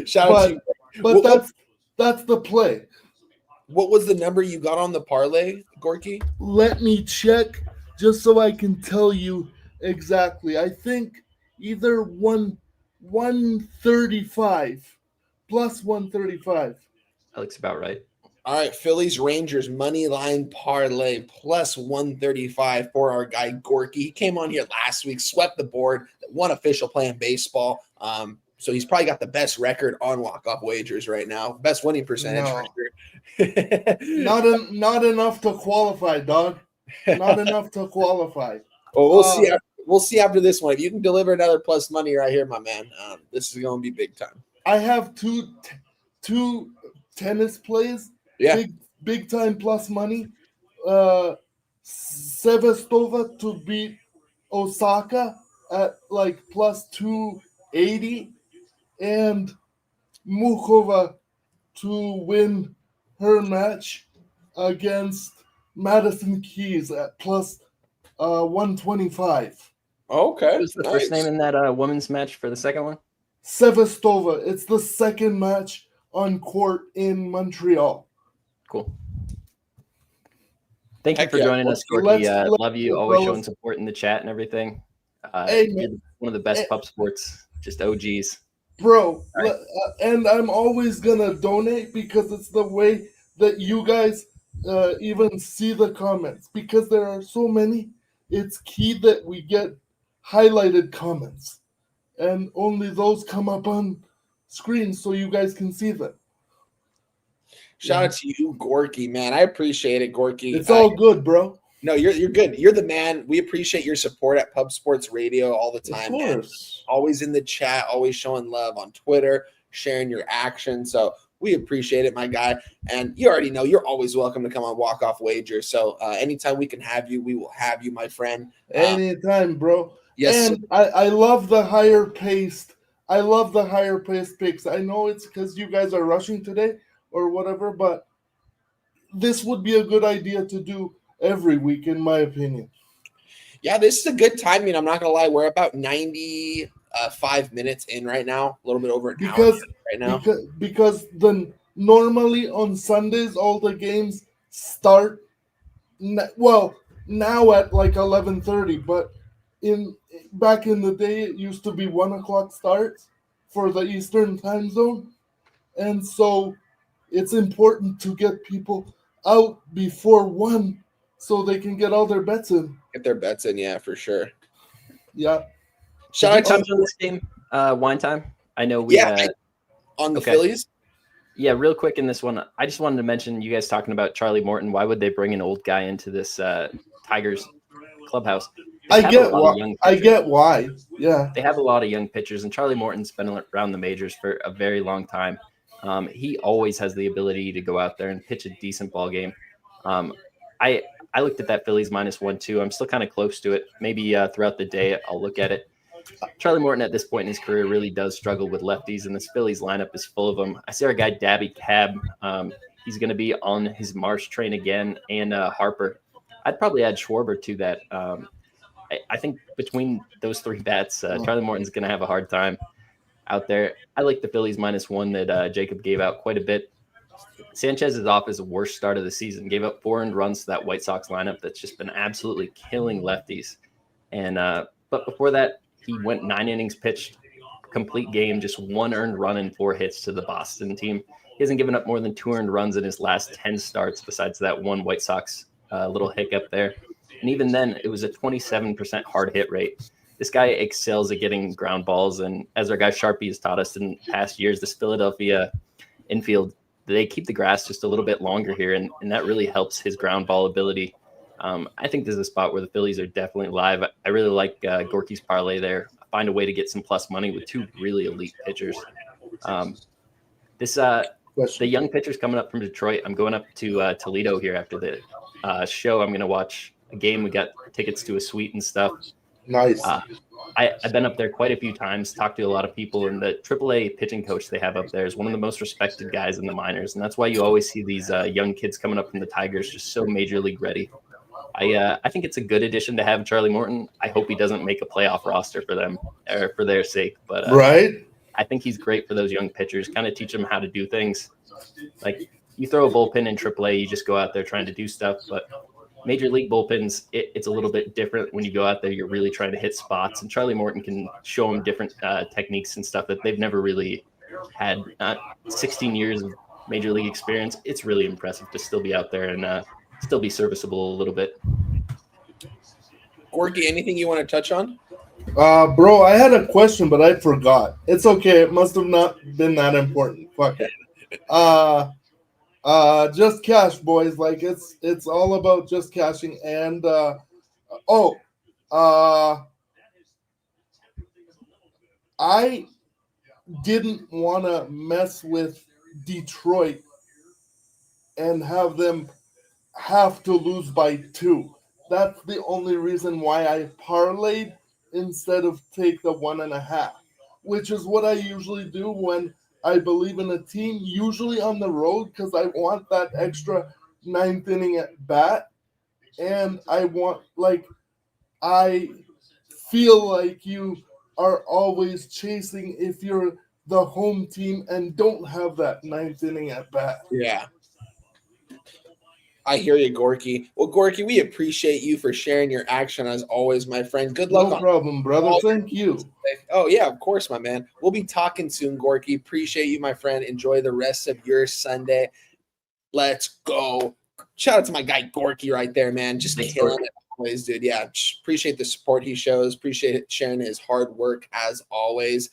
S1: Shout out to you.
S4: But that's the play.
S1: What was the number you got on the parlay, Gorky?
S4: Let me check just so I can tell you exactly. I think either 135 plus 135.
S3: That looks about right.
S1: All right, Phillies Rangers money line parlay plus 135 for our guy Gorky. He came on here last week, swept the board, one official play in baseball. So he's probably got the best record on walk-off wagers right now, best winning percentage record.
S4: Not enough to qualify, dog. Not enough to qualify.
S1: Well, we'll see. We'll see after this one. If you can deliver another plus money right here, my man, this is going to be big time.
S4: I have two tennis plays.
S1: Yeah.
S4: Big time plus money. Sevastova to beat Osaka at like plus 280, and Mukhova to win her match against Madison Keys at plus 125.
S1: Okay.
S3: Who's the first name in that women's match for the second one?
S4: Sevastova. It's the second match on court in Montreal.
S3: Cool. Thank you for joining us, Gorky. Love you. Always showing support in the chat and everything.
S4: Hey,
S3: you're one of the best pub sports. Just OGs.
S4: Bro, right. And I'm always going to donate because it's the way that you guys even see the comments. Because there are so many, it's key that we get highlighted comments. And only those come up on screen so you guys can see them.
S1: Shout out to you, Gorky, man. I appreciate it, Gorky.
S4: It's all good, bro.
S1: No, you're good. You're the man. We appreciate your support at Pub Sports Radio all the time, man. Always in the chat, always showing love on Twitter, sharing your action. So we appreciate it, my guy. And you already know you're always welcome to come on Walk Off Wager. So anytime we can have you, we will have you, my friend.
S4: Anytime, bro.
S1: Yes.
S4: And I love the higher paced. I love the higher paced picks. I know it's because you guys are rushing today or whatever, but this would be a good idea to do every week, in my opinion.
S1: Yeah, this is a good timing. I'm not going to lie. We're about 95 minutes in right now, a little bit over an hour right now.
S4: Because normally on Sundays, all the games start, now at like 11:30, but back in the day, it used to be 1 o'clock starts for the Eastern time zone. And so it's important to get people out before 1 so they can get all their bets in.
S1: Get their bets in, yeah, for sure.
S4: Yeah.
S3: Should I touch on this game, wine time? I know we
S1: on the Phillies.
S3: Yeah, real quick in this one, I just wanted to mention you guys talking about Charlie Morton. Why would they bring an old guy into this Tigers clubhouse?
S4: I get why. Yeah.
S3: They have a lot of young pitchers, and Charlie Morton's been around the majors for a very long time. He always has the ability to go out there and pitch a decent ball game. I I looked at that Phillies -1 too. I'm still kind of close to it. Maybe throughout the day I'll look at it. Charlie Morton at this point in his career really does struggle with lefties, and this Phillies lineup is full of them. I see our guy Dabby Cab. He's going to be on his Marsh train again, and Harper. I'd probably add Schwarber to that. I think between those three bats, Charlie Morton's going to have a hard time out there. I like the Phillies -1 that Jacob gave out quite a bit. Sanchez is off his worst start of the season. Gave up 4 earned runs to that White Sox lineup that's just been absolutely killing lefties. And but before that, he went 9 innings pitched, complete game, just 1 earned run and 4 hits to the Boston team. He hasn't given up more than 2 earned runs in his last 10 starts, besides that one White Sox little hiccup there. And even then, it was a 27% hard hit rate. This guy excels at getting ground balls. And as our guy Sharpie has taught us in past years, this Philadelphia infield, they keep the grass just a little bit longer here, and that really helps his ground ball ability. I think this is a spot where the Phillies are definitely live. I really like Gorky's parlay there. Find a way to get some plus money with 2 really elite pitchers. The young pitchers coming up from Detroit. I'm going up to Toledo here after the show. I'm going to watch a game. We got tickets to a suite and stuff.
S4: Nice.
S3: I've been up there quite a few times, talked to a lot of people, and the AAA pitching coach they have up there is one of the most respected guys in the minors, and that's why you always see these young kids coming up from the Tigers just so major league ready. I think it's a good addition to have Charlie Morton. I hope he doesn't make a playoff roster for them or for their sake, but
S4: right.
S3: I think he's great for those young pitchers, kind of teach them how to do things. Like you throw a bullpen in AAA, you just go out there trying to do stuff, but major league bullpens, it's a little bit different. When you go out there, you're really trying to hit spots, and Charlie Morton can show them different techniques and stuff that they've never really had. 16 years of major league experience, it's really impressive to still be out there and still be serviceable a little bit.
S1: Gorky, anything you want to touch on?
S4: Bro, I had a question, but I forgot. It's okay. It must have not been that important. Fuck it. Just cash, boys. Like it's all about just cashing. And I didn't want to mess with Detroit and have them have to lose by 2. That's the only reason why I parlayed instead of take the 1.5, which is what I usually do when I believe in a team, usually on the road, because I want that extra 9th inning at bat. And I feel like you are always chasing if you're the home team and don't have that 9th inning at bat.
S1: Yeah. I hear you, Gorky. Well, Gorky, we appreciate you for sharing your action as always, my friend. Good luck.
S4: No problem, brother. Thank you.
S1: Oh, yeah, of course, my man. We'll be talking soon, Gorky. Appreciate you, my friend. Enjoy the rest of your Sunday. Let's go. Shout out to my guy, Gorky, right there, man. Just killing it always, dude. Yeah, appreciate the support he shows. Appreciate it, sharing his hard work as always.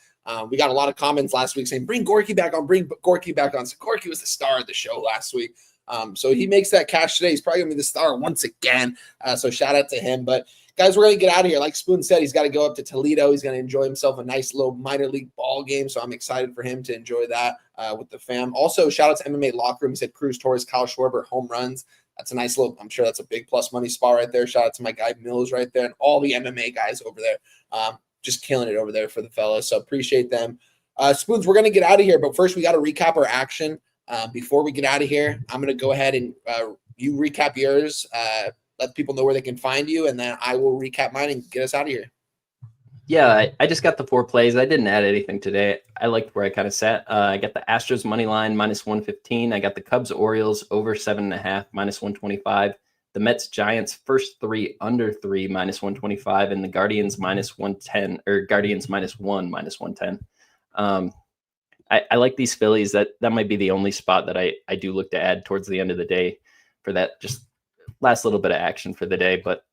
S1: We got a lot of comments last week saying, bring Gorky back on, bring Gorky back on. So Gorky was the star of the show last week. So he makes that cash today. He's probably going to be the star once again. So shout out to him. But, guys, we're going to get out of here. Like Spoon said, he's got to go up to Toledo. He's going to enjoy himself a nice little minor league ball game. So I'm excited for him to enjoy that with the fam. Also, shout out to MMA Locker Room. He said Cruz Torres, Kyle Schwarber, home runs. That's a nice little – I'm sure that's a big plus money spot right there. Shout out to my guy Mills right there and all the MMA guys over there. Just killing it over there for the fellas. So appreciate them. Spoons, we're going to get out of here. But first, we got to recap our action. Before we get out of here, I'm going to go ahead and you recap yours, let people know where they can find you, and then I will recap mine and get us out of here.
S3: Yeah, I just got the 4 plays. I didn't add anything today. I liked where I kind of sat. I got the Astros money line -115. I got the Cubs Orioles over 7.5 -125. The Mets Giants first 3 under 3 -125, and the Guardians -110 or Guardians -1 -110. I like these Phillies. That might be the only spot that I do look to add towards the end of the day for that just last little bit of action for the day, but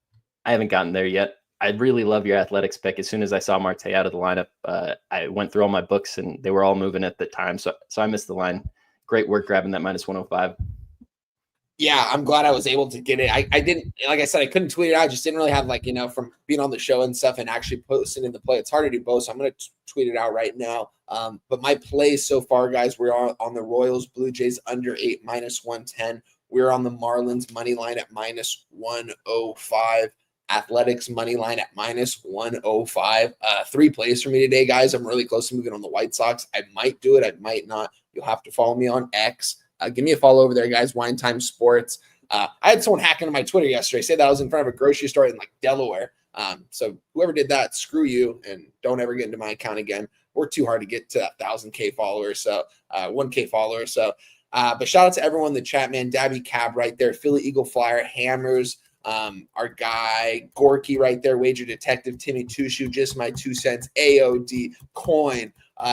S3: I haven't gotten there yet. I really love your athletics pick. As soon as I saw Marte out of the lineup, I went through all my books and they were all moving at the time. So I missed the line. Great work grabbing that -105.
S1: Yeah, I'm glad I was able to get it. I didn't, like I said, I couldn't tweet it out. I just didn't really have from being on the show and stuff and actually posting in the play. It's hard to do both. So I'm going to tweet it out right now. But my plays so far, guys, we're on the Royals, Blue Jays under 8 -110, We're on the Marlins money line at minus 105. Athletics money line at minus 105. 3 plays for me today, guys. I'm really close to moving on the White Sox. I might do it. I might not. You'll have to follow me on X. Give me a follow over there, guys. Wine Time Sports. I had someone hack into my Twitter yesterday, say that I was in front of a grocery store in like Delaware. So whoever did that, screw you, and don't ever get into my account again. We're too hard to get to 1,000K followers, so 1K followers. So, but shout out to everyone in the chat, man. Dabby Cab right there, Philly Eagle Flyer, Hammers, our guy Gorky right there, Wager Detective, Timmy Tushu, just my 2 cents, AOD, Coin,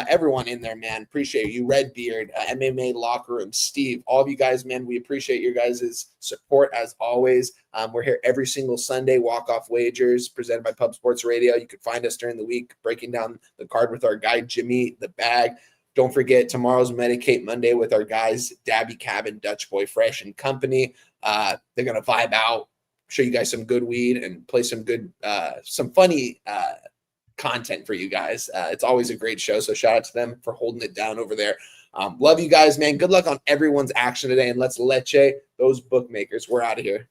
S1: everyone in there, man. Appreciate you. Redbeard, MMA Locker Room, Steve, all of you guys, man. We appreciate your guys' support as always. We're here every single Sunday, walk-off wagers presented by Pub Sports Radio. You can find us during the week breaking down the card with our guy Jimmy the Bag. Don't forget tomorrow's Medicate Monday with our guys Dabby Cabin, Dutch Boy Fresh and Company. They're gonna vibe out, show you guys some good weed, and play some good, some funny content for you guys. It's always a great show, so shout out to them for holding it down over there. Love you guys, man. Good luck on everyone's action today, and let's leche those bookmakers. We're out of here.